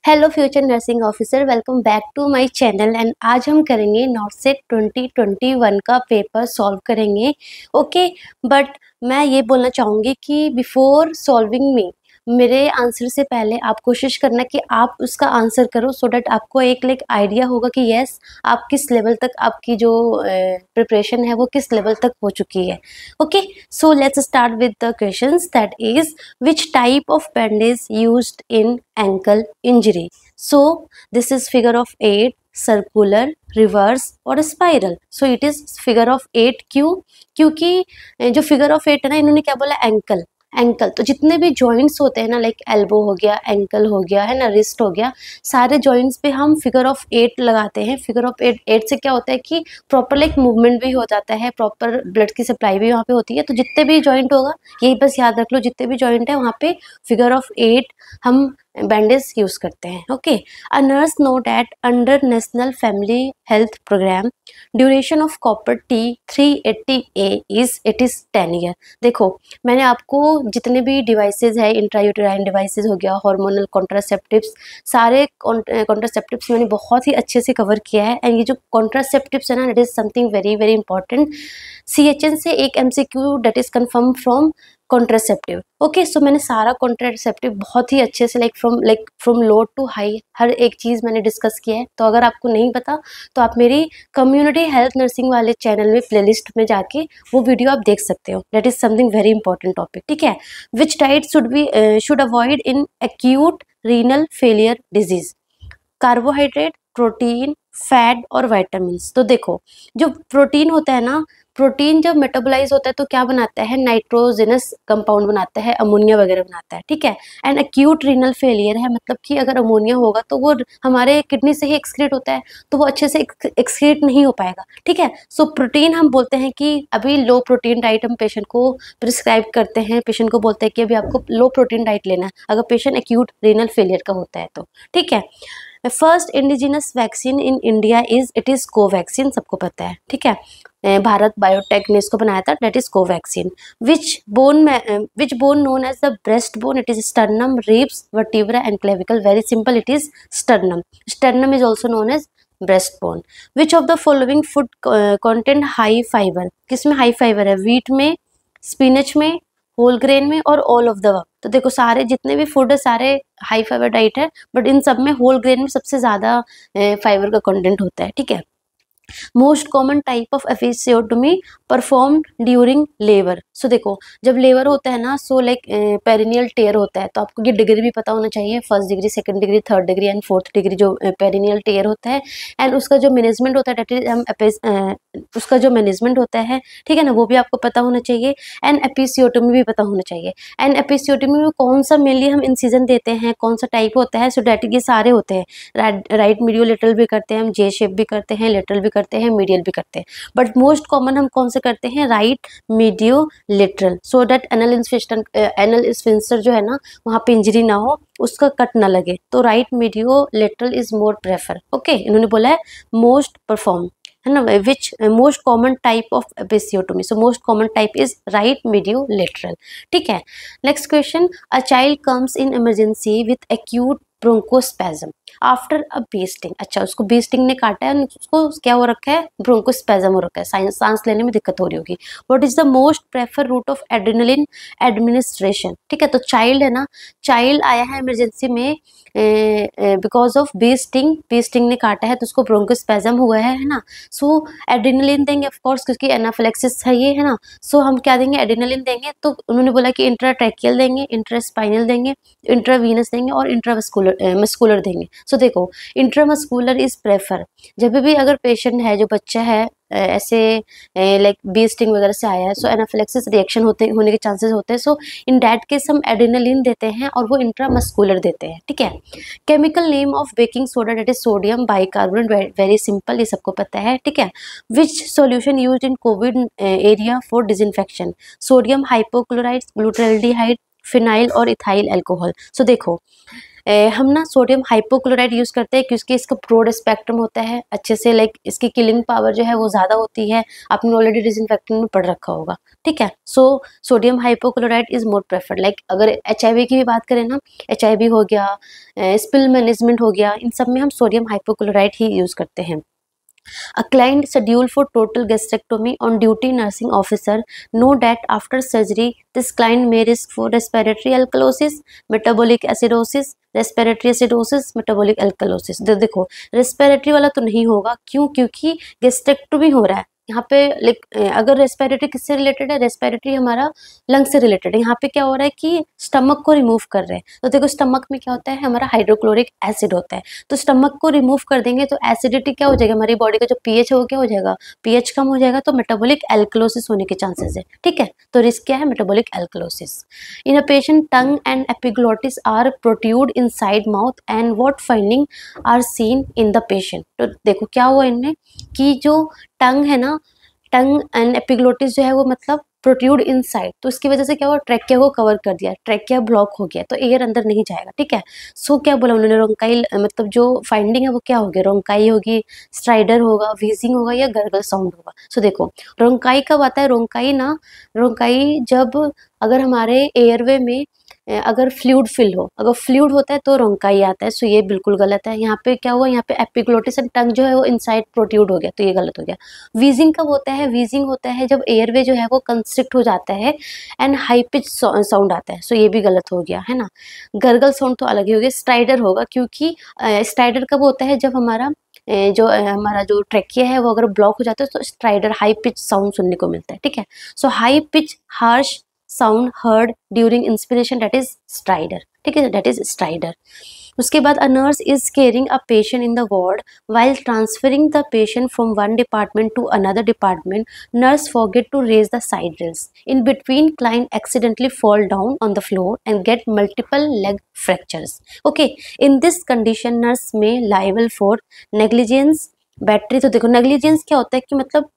Hello future nursing officer, welcome back to my channel. And आज हम करेंगे NORCET 2021 का पेपर सॉल्व करेंगे। ओके, बट मैं ये बोलना चाहूँगी कि बिफोर सॉल्विंग मेरे आंसर से पहले आप कोशिश करना कि आप उसका आंसर करो, सो डैट आपको एक आइडिया होगा कि यस आप किस लेवल तक, आपकी जो प्रिपरेशन है वो किस लेवल तक हो चुकी है। Okay, so let's start with the questions, that is which type of bandage used in ankle injury? So this is figure of 8, circular, reverse और spiral. So it is figure of 8 क्यों? क्योंकि जो figure of 8 है ना, इन्होंने क्या बोला, ankle. Ankle तो जितने भी जॉइंट्स होते हैं ना, लाइक एल्बो हो गया, एंकल हो गया, है ना, रिस्ट हो गया, सारे जॉइंट्स पे हम फिगर ऑफ 8 लगाते हैं। फिगर ऑफ 8 से क्या होता है कि प्रॉपर लाइक मूवमेंट भी हो जाता है, प्रॉपर ब्लड की सप्लाई भी वहाँ पे होती है। तो जितने भी जॉइंट होगा, यही बस याद रख लो, जितने भी जॉइंट है वहाँ पे फिगर ऑफ 8 हम बैंडेज यूज करते हैं। Okay, a nurse know that under national family health programme duration of copper T380A it is 10 year. देखो, मैंने आपको जितने भी डिवाइसेज है, इंट्रायूटेराइन डिवाइसेज हो गया, हार्मोनल कॉन्ट्रासेप्टिव्स, सारे कॉन्ट्रासेप्टिव्स मैंने बहुत ही अच्छे से कवर किया है। एंड ये जो कॉन्ट्रासेप्टिव्स है ना, it is something very very important. CHN से एक MCQ that is confirm from contraceptive. Okay, so मैंने सारा कॉन्ट्रासेप्टिव बहुत ही अच्छे से फ्रॉम लो टू हाई हर एक चीज़ मैंने डिस्कस किया है। तो अगर आपको नहीं पता तो आप मेरी कम्युनिटी हेल्थ नर्सिंग वाले चैनल में प्लेलिस्ट में जाके वो वीडियो आप देख सकते हो। That is something very important topic, ठीक है। Which diet should avoid in acute renal failure disease? Carbohydrate, protein, fat और वाइटामिन्स। तो देखो, जो प्रोटीन होता है ना, प्रोटीन जब मेटाबोलाइज होता है तो क्या बनाता है, नाइट्रोजनस कंपाउंड बनाता है, अमोनिया वगैरह बनाता है, ठीक है। एंड एक्यूट रीनल फेलियर है, मतलब कि अगर अमोनिया होगा तो वो हमारे किडनी से ही एक्सक्रीट होता है, तो वो अच्छे से एक्सक्रीट नहीं हो पाएगा, ठीक है। सो प्रोटीन हम बोलते हैं कि अभी लो प्रोटीन डाइट हम पेशेंट को प्रिस्क्राइब करते हैं। पेशेंट को बोलते हैं कि अभी आपको लो प्रोटीन डाइट लेना है अगर पेशेंट एक्यूट रीनल फेलियर का होता है तो, ठीक है। First indigenous vaccine in India it is Covaxin, सबको पता है, ठीक है। भारत बायोटेक ने इसको बनाया था, that is Covaxin. Which bone known as the breast bone? It is sternum, ribs, vertebra and clavicle. Very simple, it is sternum. Sternum is also known as breast bone. Which of the following food content high fibre? किसमें high fibre है? Wheat में, spinach में, whole grain में और all of the above. तो देखो, सारे जितने भी फूड है सारे हाई फाइबर डाइट है, बट इन सब में होल ग्रेन में सबसे ज्यादा फाइबर का कंटेंट होता है, ठीक है। Most common type of episiotomy performed during labour. So देखो, जब लेबर होता है ना, सो लाइक पेरिनियल टेयर होता है, तो आपको ये डिग्री भी पता होना चाहिए, first degree, second degree, third degree and fourth degree, जो पेरिनियल टेयर होता है। एंड उसका जो मैनेजमेंट होता है, डेट इज उसका जो मैनेजमेंट होता है, ठीक है ना, वो भी आपको पता होना चाहिए। एंड एपिसियोटोमी भी पता होना चाहिए। एंड एपिसियोटोमी में कौन सा मेनली हम इंसिजन देते हैं, कौन सा टाइप होता है? सो डेट ये सारे होते हैं, राइट मीडियो लेटरल भी करते हैं हम, जे शेप भी करते हैं, लेटरल भी करते हैं, मीडियल भी करते हैं, बट मोस्ट कॉमन हम कौन से करते हैं? Right medio lateral, so that anal sphincter जो है ना, वहाँ पे इंजरी ना हो, उसका कट ना लगे। तो right medio lateral is more prefer. Okay, इन्होंने बोला है मोस्ट परफॉर्म, है ना, which most common type of episiotomy. So most common type is right medio lateral, ठीक है। Next question, a child comes in emergency with acute bronchospasm after a bee sting. अच्छा, उसको B sting ने काटा है, उसको क्या हो रखा है? ब्रोंकोस्पैज्म हो रखा है, सांस लेने में दिक्कत हो रही होगी। What is the most prefer route of adrenaline administration? ठीक है, तो चाइल्ड है ना, चाइल्ड आया है इमरजेंसी में बिकॉज ऑफ बी स्टिंग ने काटा है, तो उसको ब्रोंकोस्पैज्म हुआ है ना। सो एड्रेनलिन देंगे ऑफ कोर्स, क्योंकि एनाफिलेक्सिस है ये, है ना। सो हम क्या देंगे? एड्रेनलिन देंगे। तो उन्होंने बोला कि इंट्राट्रैकियल देंगे, इंट्रास्पाइनल देंगे, इंट्रावीनस देंगे और मस्कुलर देंगे। सो देखो, इंट्रामस्कुलर इज प्रेफर। जब भी अगर पेशेंट है, जो बच्चा है ऐसे लाइक बी स्टिंग वगैरह से आया है, सो एनाफिलेक्सिस रिएक्शन होने के चांसेस होते हैं। सो इन दैट केस हम एड्रेनलिन देते हैं और वो इंट्रामस्कुलर देते हैं, ठीक है। Chemical name of baking soda, that is sodium bicarbonate. Very simple, ये सबको पता है, ठीक है। Which solution used in COVID area for disinfection? Sodium hypochloride, glutaldehyde, phenyl और इथाइल अल्कोहल। सो देखो, हम ना सोडियम हाइपोक्लोराइड यूज़ करते हैं क्योंकि इसका ब्रॉड स्पेक्ट्रम होता है अच्छे से, लाइक इसकी किलिंग पावर जो है वो ज़्यादा होती है। आपने ऑलरेडी डिसइंफेक्टेंट में पढ़ रखा होगा, ठीक है। So sodium hypochlorite is more preferred. Like अगर HIV की भी बात करें ना, HIV हो गया, स्पिल मैनेजमेंट हो गया, इन सब में हम सोडियम हाइपोक्लोराइड ही यूज़ करते हैं। A client scheduled for total gastrectomy on duty nursing officer know that after surgery this client may risk for respiratory alkalosis, metabolic acidosis, respiratory acidosis, metabolic alkalosis. देखो respiratory वाला तो नहीं होगा, क्यों? क्योंकि gastrectomy हो रहा है यहाँ पे। लाइक अगर रेस्पिरेटरी किससे रिलेटेड है, रेस्पिरेटरी हमारा लंग से रिलेटेड है। यहाँ पे क्या हो रहा है कि स्टमक को रिमूव कर रहे हैं। तो देखो स्टमक में क्या होता है, हमारा हाइड्रोक्लोरिक एसिड होता है। तो स्टमक को रिमूव कर देंगे तो एसिडिटी क्या हो जाएगा, हमारी बॉडी का जो पीएच है वो क्या हो जाएगा, पीएच कम हो जाएगा, तो मेटाबॉलिक एल्कलोसिस होने के चांसेस है, ठीक है। तो रिस्क क्या है, metabolic alkalosis. In a patient tongue and epiglottis are protrude inside mouth and what finding are seen in the patient. तो देखो क्या हुआ इनमें कि जो टंग है ना, टंग एंड एपिग्लोटिस जो है वो मतलब प्रोट्रूड इनसाइड, तो इसकी वजह से क्या हुआ, ट्रैकिया को कवर कर दिया, ट्रैकिया ब्लॉक हो गया, तो एयर अंदर नहीं जाएगा, ठीक है। सो क्या बोला उन्होंने, रोंकाई मतलब जो फाइंडिंग है वो क्या होगी, रोंकाई होगी, स्ट्राइडर होगा, वीजिंग होगा या गर्गल साउंड होगा। सो देखो रोंकाई कब आता है, रोंकाई ना, रोंकाई जब अगर हमारे एयरवे में अगर फ्लूइड फिल हो, अगर फ्लूइड होता है तो रोंकाई आता है। सो ये बिल्कुल गलत है। यहाँ पे क्या हुआ, यहाँ पे एपिग्लोटिस एंड टंग जो है वो इनसाइड प्रोट्रूड हो गया, तो ये गलत हो गया। वीजिंग कब होता है, वीजिंग होता है जब एयरवे जो है वो कंस्ट्रिक्ट हो जाता है एंड हाई पिच साउंड आता है। सो ये भी गलत हो गया है ना। गर्गल साउंड तो अलग ही हो गया। स्ट्राइडर होगा, क्योंकि स्ट्राइडर कब होता है, जब हमारा हमारा जो ट्रैकिया है वो अगर ब्लॉक हो जाता है तो स्ट्राइडर हाई पिच साउंड सुनने को मिलता है, ठीक है। So high pitch harsh sound heard during inspiration, that is stridor, ठीक है, दैट इज स्ट्राइडर। उसके बाद a nurse is caring a patient in the ward while transferring the patient from one department to another department, nurse forget to raise the side rails. In between, client accidentally fall down on the floor and get multiple leg fractures. Okay, in this condition, nurse may liable for negligence, battery. तो देखो negligence क्या होता है कि मतलब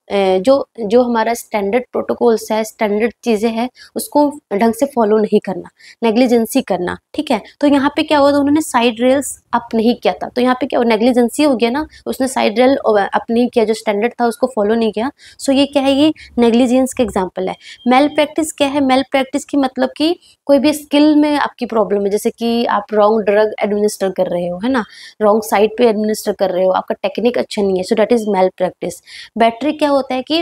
जो जो हमारा स्टैंडर्ड प्रोटोकॉल्स है, स्टैंडर्ड चीज़ें हैं, उसको ढंग से फॉलो नहीं करना, नेग्लिजेंसी करना, ठीक है। तो यहाँ पे क्या हुआ, तो उन्होंने साइड रेल्स अप नहीं किया था, तो यहाँ पे क्या नेग्लिजेंसी हो गया ना, उसने साइड रेल अप नहीं किया, जो स्टैंडर्ड था उसको फॉलो नहीं किया। सो ये क्या है, ये नेग्लिजेंस का एग्जाम्पल है। मेल प्रैक्टिस क्या है, मेल प्रैक्टिस की मतलब कि कोई भी स्किल में आपकी प्रॉब्लम है, जैसे कि आप रॉन्ग ड्रग एडमिनिस्टर कर रहे हो, है ना, रॉन्ग साइड पे एडमिनिस्टर कर रहे हो, आपका टेक्निक अच्छा नहीं है, so that is male practice. Battery क्या होता है कि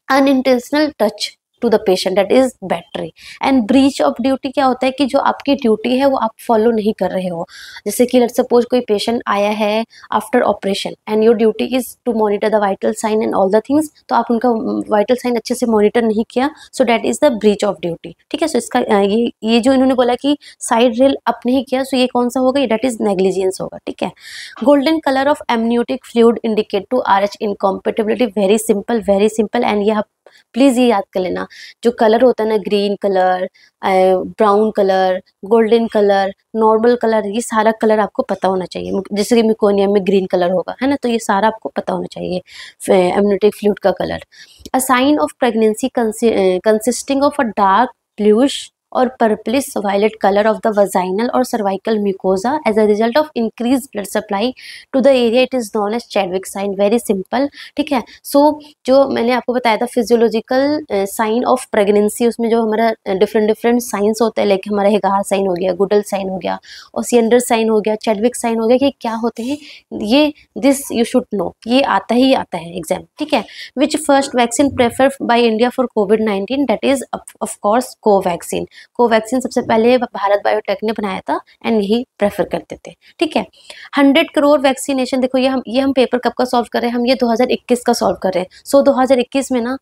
unintentional touch to the patient, that is battery. And breach of duty क्या होता है कि जो आपकी ड्यूटी है वो आप फॉलो नहीं कर रहे हो। जैसे कि लेट्स सपोज कोई पेशेंट आया है after operation and your duty is to monitor the vital sign and all the things, तो आप उनका वाइटल साइन अच्छे से मॉनिटर नहीं किया, सो that is the breach of duty, ठीक है। सो इसका ये जो इन्होंने बोला कि साइड रेल अप नहीं किया, सो ये कौन सा होगा, दैट इज नेग्लिजेंस होगा, ठीक है। Golden colour of amniotic fluid indicate to RH incompatibility, very simple and ये प्लीज ये याद कर लेना, जो कलर होता है ना, green colour, brown colour, golden colour, normal colour, ये सारा कलर आपको पता होना चाहिए। जैसे कि मिकोनियम में ग्रीन कलर होगा, है ना, तो ये सारा आपको पता होना चाहिए एमनियोटिक फ्लूइड का colour. A sign of pregnancy consisting of a dark bluish और purplish violet colour of the vaginal और cervical mucosa as a result of increase blood supply to the area, it is known as Chadwick sign, very simple, ठीक है। सो जो मैंने आपको बताया था physiological sign of pregnancy, उसमें जो हमारा डिफरेंट साइंस होते हैं, लाइक हमारा हेगार साइन हो गया, गुडल साइन हो गया, और सियंडर साइन हो गया, चैडविक साइन हो गया, कि क्या होते हैं ये, दिस यू शुड नो, ये आता ही आता है एग्जाम, ठीक है। Which first vaccine prefer by India for कोविड-19, that is of course Covaxin. Covaxin सबसे पहले भारत बायोटेक ने बनाया था एंड यही प्रेफर करते थे, ठीक है। 100 करोड़ वैक्सीनेशन, देखो ये हम पेपर कब का सॉल्व कर रहे हैं, हम ये 2021 का सॉल्व कर रहे हैं। सो 2021 में ना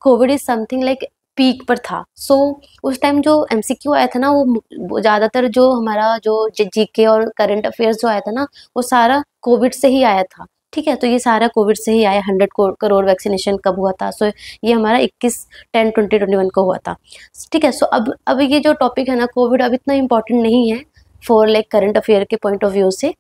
Covid is something like peak पर था। सो उस टाइम जो MCQ आया था ना, वो ज़्यादातर जो हमारा जो GK और करंट अफेयर्स जो आया था ना, वो सारा कोविड से ही आया था, ठीक है। तो ये सारा कोविड से ही आया। 100 करोड़ वैक्सीनेशन कब हुआ था, सो ये हमारा 21/10/2021 को हुआ था, ठीक है। सो अब ये जो टॉपिक है ना कोविड, अब इतना इम्पोर्टेंट नहीं है फॉर लाइक करंट अफेयर के पॉइंट ऑफ व्यू से,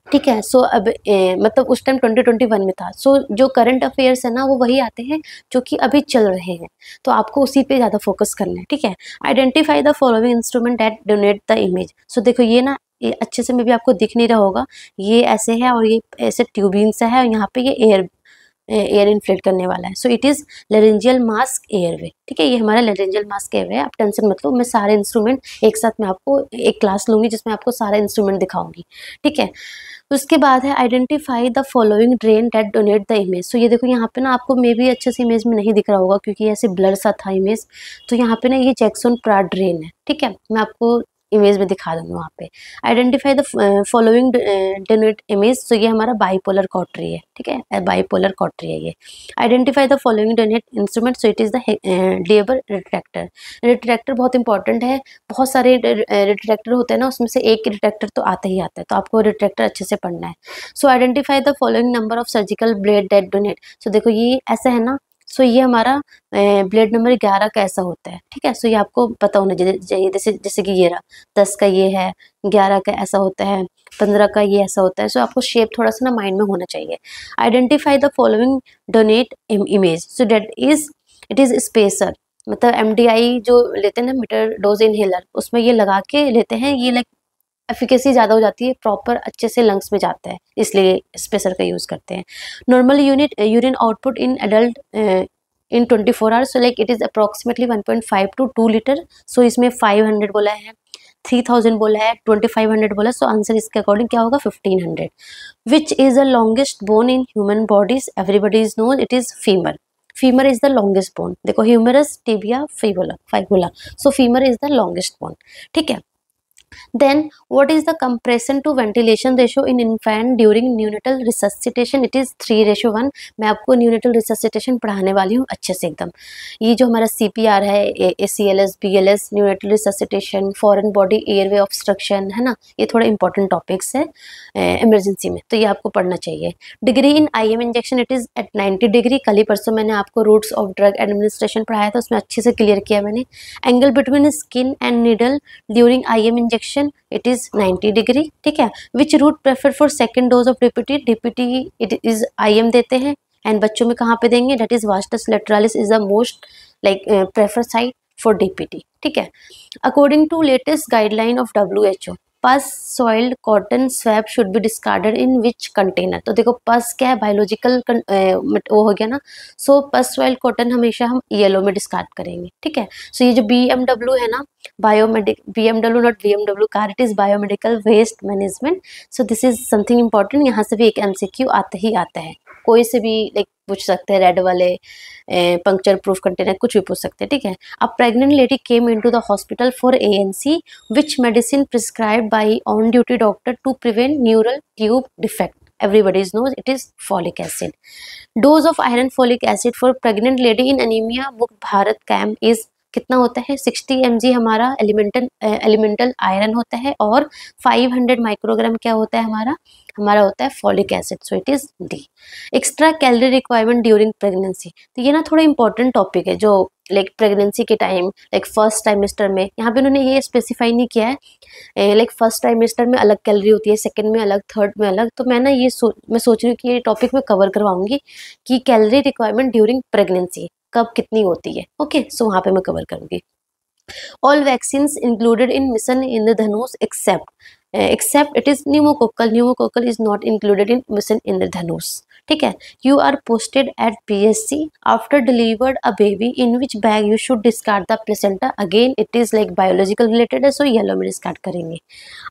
ठीक है। सो अब मतलब उस टाइम 2021 में था। सो जो करंट अफेयर्स है ना वो वही आते हैं जो कि अभी चल रहे हैं, तो आपको उसी पे ज़्यादा फोकस करना है, ठीक है। Identify the following instrument that donate the image. So देखो ये ना ये अच्छे से में भी आपको दिख नहीं रहा होगा, ये ऐसे है और ये ऐसे ट्यूबिंग सा है और यहाँ पे ये एयर इन्फ्लेट करने वाला है। So it is laryngeal mask airway, ठीक है, ये हमारा लेरेंजियल मास्क एयरवे है। आप टेंशन मत लो, मैं सारे इंस्ट्रूमेंट एक साथ में आपको एक क्लास लूँगी जिसमें आपको सारा इंस्ट्रूमेंट दिखाऊंगी, ठीक है। उसके बाद है identify the following drain that donate the image. So ये देखो यहाँ पे ना आपको मे बी अच्छे से इमेज में नहीं दिख रहा होगा क्योंकि ऐसे ब्लर सा था इमेज। तो यहाँ पे ना ये जैक्सन प्राट ड्रेन है, ठीक है, मैं आपको इमेज में दिखा दूंगी वहाँ पे। Identify the following donate image. तो ये हमारा बाईपोलर कॉटरी है, ठीक है, बाईपोलर कॉटरी है ये। Identify the following donate instrument. So it is the labour retractor. Retractor बहुत इंपॉर्टेंट है, बहुत सारे रिट्रैक्टर होते हैं ना, उसमें से एक रिट्रैक्टर तो आता ही आता है, तो आपको रिट्रैक्टर अच्छे से पढ़ना है। So identify the following number of surgical blade that donate. So देखो ये ऐसा है ना, सो ये हमारा ब्लेड नंबर 11 का ऐसा होता है, ठीक है। सो ये आपको पता होना चाहिए, जैसे जैसे कि ये रहा 10 का ये है, 11 का ऐसा होता है, 15 का ये ऐसा होता है। सो आपको शेप थोड़ा सा ना माइंड में होना चाहिए। Identify the following donate image. So that is it is spacer, मतलब MDI जो लेते हैं ना, मीटर डोज इनहेलर, उसमें ये लगा के लेते हैं, ये लाइक एफिकेसी ज़्यादा हो जाती है, प्रॉपर अच्छे से लंग्स में जाता है, इसलिए स्पेसर का यूज़ करते हैं। Normal unit urine output in adult in 24 hours, so like it is approximately 1.5 to 2 litre. So इसमें 500 बोला है, 3000 बोला है, 2500 बोला, सो आंसर इसके अकॉर्डिंग क्या होगा 1500। Which is the longest bone in human bodies. Everybody is known it is femur. Femur is the longest bone. देखो humerus, tibia, fibula, so femur is the longest bone, ठीक है। Then what is the compression to ventilation ratio in infant during neonatal resuscitation? It is 3:1। मैं आपको neonatal resuscitation पढ़ाने वाली हूँ अच्छे से एकदम। ये जो हमारा CPR है, ACLS, BLS, neonatal resuscitation, foreign body airway obstruction, है ना, ये थोड़ा important topics है emergency में, तो ये आपको पढ़ना चाहिए। Degree in IM injection, it is at 90 degree. कल ही परसों मैंने आपको रूट्स ऑफ ड्रग एडमिनिस्ट्रेशन पढ़ाया था, उसमें अच्छे से क्लियर किया मैंने। Angle between skin and needle during IM injection, it is 90 degree, ठीक है। Which route prefer for second dose of DPT it is IM देते हैं। एंड बच्चों में कहाँ पे देंगे, that is vastus lateralis is the most like prefer site for DPT, ठीक है। According to latest guideline of WHO, pus soiled cotton swab should be discarded in which container. तो देखो पस क्या है, बायोलॉजिकल वो हो गया ना। सो पस सॉइल्ड कॉटन हमेशा हम येलो में डिस्कार्ड करेंगे, ठीक है। सो ये जो BMW है ना, BMW not BMW car, it is biomedical waste management. So this is something important, यहाँ से भी एक MCQ आता ही आता है, कोई से भी लाइक पूछ सकते हैं, रेड वाले पंक्चर प्रूफ कंटेनर कुछ भी पूछ सकते हैं, ठीक है। A pregnant lady came into the hospital for ANC, which medicine prescribed by on duty doctor to prevent neural tube defect. Everybody knows it is folic acid. Dose of iron folic acid for pregnant lady in anemia book Bharat camp is कितना होता है 60 mg हमारा elemental iron होता है, और 500 microgram क्या होता है हमारा होता है folic acid. So it is D. Extra calorie requirement during pregnancy. तो ये ना थोड़ा इंपॉर्टेंट टॉपिक है, जो लाइक प्रेगनेंसी के टाइम, लाइक फर्स्ट ट्राइमेस्टर में, यहाँ पे उन्होंने ये स्पेसिफाई नहीं किया है लाइक फर्स्ट ट्राइमेस्टर में अलग कैलोरी होती है, सेकंड में अलग, थर्ड में अलग। तो मैं ना मैं सोच रही हूँ कि ये टॉपिक में कवर करवाऊंगी कि कैलोरी रिक्वायरमेंट ड्यूरिंग प्रेगनेंसी कब कितनी होती है। ओके, सो वहाँ पे मैं कवर करूँगी। All vaccines included in Mission Indradhanush except it is pneumococcal is not included in Mission Indradhanush, ठीक है। You are posted at PSC after delivered a baby, in which bag you should discard the placenta. Again it is like biological related है, so yellow में discard करेंगे।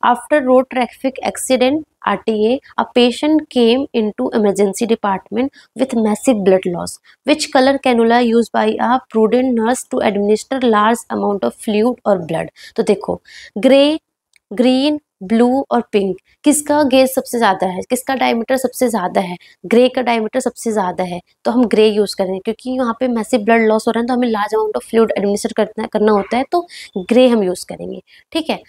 After road traffic accident RTA, a patient came into emergency department with massive blood loss. Which color cannula used by a prudent nurse to administer large amount of fluid or blood? तो देखो grey, green, blue और pink, किसका gauge सबसे ज़्यादा है, किसका diameter सबसे ज़्यादा है, ग्रे का डायमीटर सबसे ज़्यादा है, तो हम ग्रे यूज़ करेंगे क्योंकि वहाँ पे मैसिव ब्लड लॉस हो रहा है, तो हमें large amount of fluid administer करना होता है, तो ग्रे हम यूज़ करेंगे, ठीक है।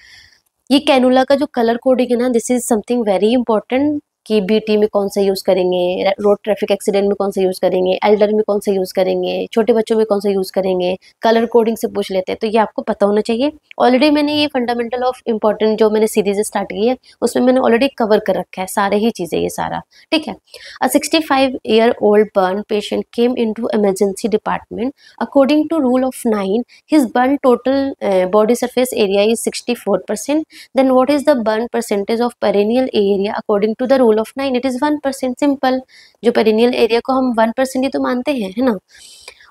ये कैनुला का जो कलर कोडिंग है ना, this is something very important कि बीटी में कौन सा यूज़ करेंगे, रोड ट्रैफिक एक्सीडेंट में कौन सा यूज़ करेंगे, एल्डर में कौन सा यूज़ करेंगे, छोटे बच्चों में कौन सा यूज़ करेंगे, कलर कोडिंग से पूछ लेते हैं, तो ये आपको पता होना चाहिए। ऑलरेडी मैंने ये फंडामेंटल ऑफ इम्पॉर्टेंट जो मैंने सीरीज स्टार्ट की है उसमें मैंने ऑलरेडी कवर कर रखा है सारे ही चीज़ें, ये सारा ठीक है। अ 65-year-old burn patient came into emergency department. According to rule of 9, his burn total body surface area is 64%. Then what is the burn percentage of perineal area according to the rule of 9? It is 1%. Simple. जो perineal area को हम 1% ही तो मानते हैं, है ना।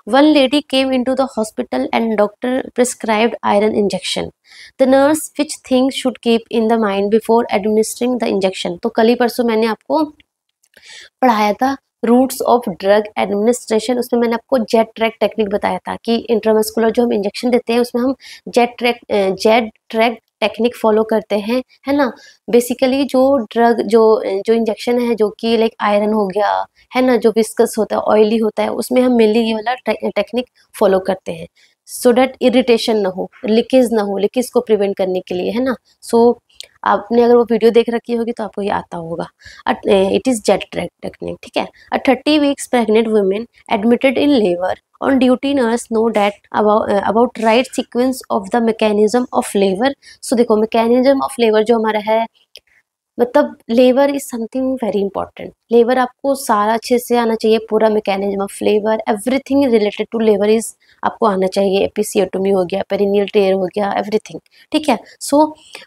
One lady came into the hospital and doctor prescribed iron injection. The nurse which things should keep in the mind before administering the injection. तो कल ही परसों मैंने आपको पढ़ाया था रूट्स ऑफ ड्रग एडमिनिस्ट्रेशन, उसमें मैंने आपको जेट ट्रैक टेक्निक बताया था कि इंट्रामस्कुलर जो हम इंजेक्शन देते हैं उसमें हम जेट ट्रैक टेक्निक फॉलो करते हैं, है ना। बेसिकली जो ड्रग जो इंजेक्शन है जो कि लाइक आयरन हो गया, है ना, जो विस्कस होता है, ऑयली होता है, उसमें हम मेनली ये वाला टेक्निक फॉलो करते हैं सो डैट इरिटेशन ना हो, लीकेज ना हो, लीकेज को प्रिवेंट करने के लिए, है ना। सो आपने अगर वो वीडियो देख रखी होगी तो आपको ये आता होगा। It is Z track technique, ठीक है। A 30 weeks pregnant women admitted in labour on duty nurse know that about right sequence of the mechanism of labour. So देखो मैकेनिज्म ऑफ लेबर जो हमारा है, मतलब labour is something very important. Labour आपको सारा अच्छे से आना चाहिए, पूरा mechanism of labour, everything related to labour is आपको आना चाहिए। एपिसियोटोमी हो गया, पेरिनियल टेयर हो गया, एवरीथिंग, ठीक है। सो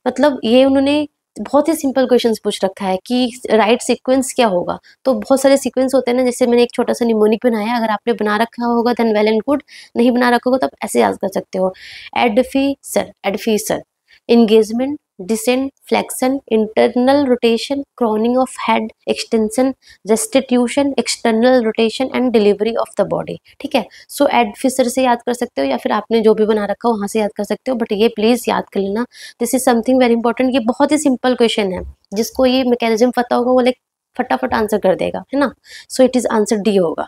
मतलब ये उन्होंने बहुत ही सिंपल क्वेश्चंस पूछ रखा है कि राइट सीक्वेंस क्या होगा। तो बहुत सारे सीक्वेंस होते हैं ना, जैसे मैंने एक छोटा सा निमोनिक बनाया, अगर आपने बना रखा होगा देन वेल एंड गुड, नहीं बना रखा होगा तो आप ऐसे याद कर सकते हो। एडफिसर, engagement, descent, flexion, internal rotation, crowning of head, extension, restitution, external rotation and delivery of the body, ठीक है। सो एडफिसर से याद कर सकते हो या फिर आपने जो भी बना रखा हो वहां से याद कर सकते हो, बट ये प्लीज याद कर लेना, this is something very important. ये बहुत ही सिंपल क्वेश्चन है, जिसको ये मैकेनिज्म पता होगा वो लाइक फटाफट आंसर कर देगा, है ना। So it is answer D होगा।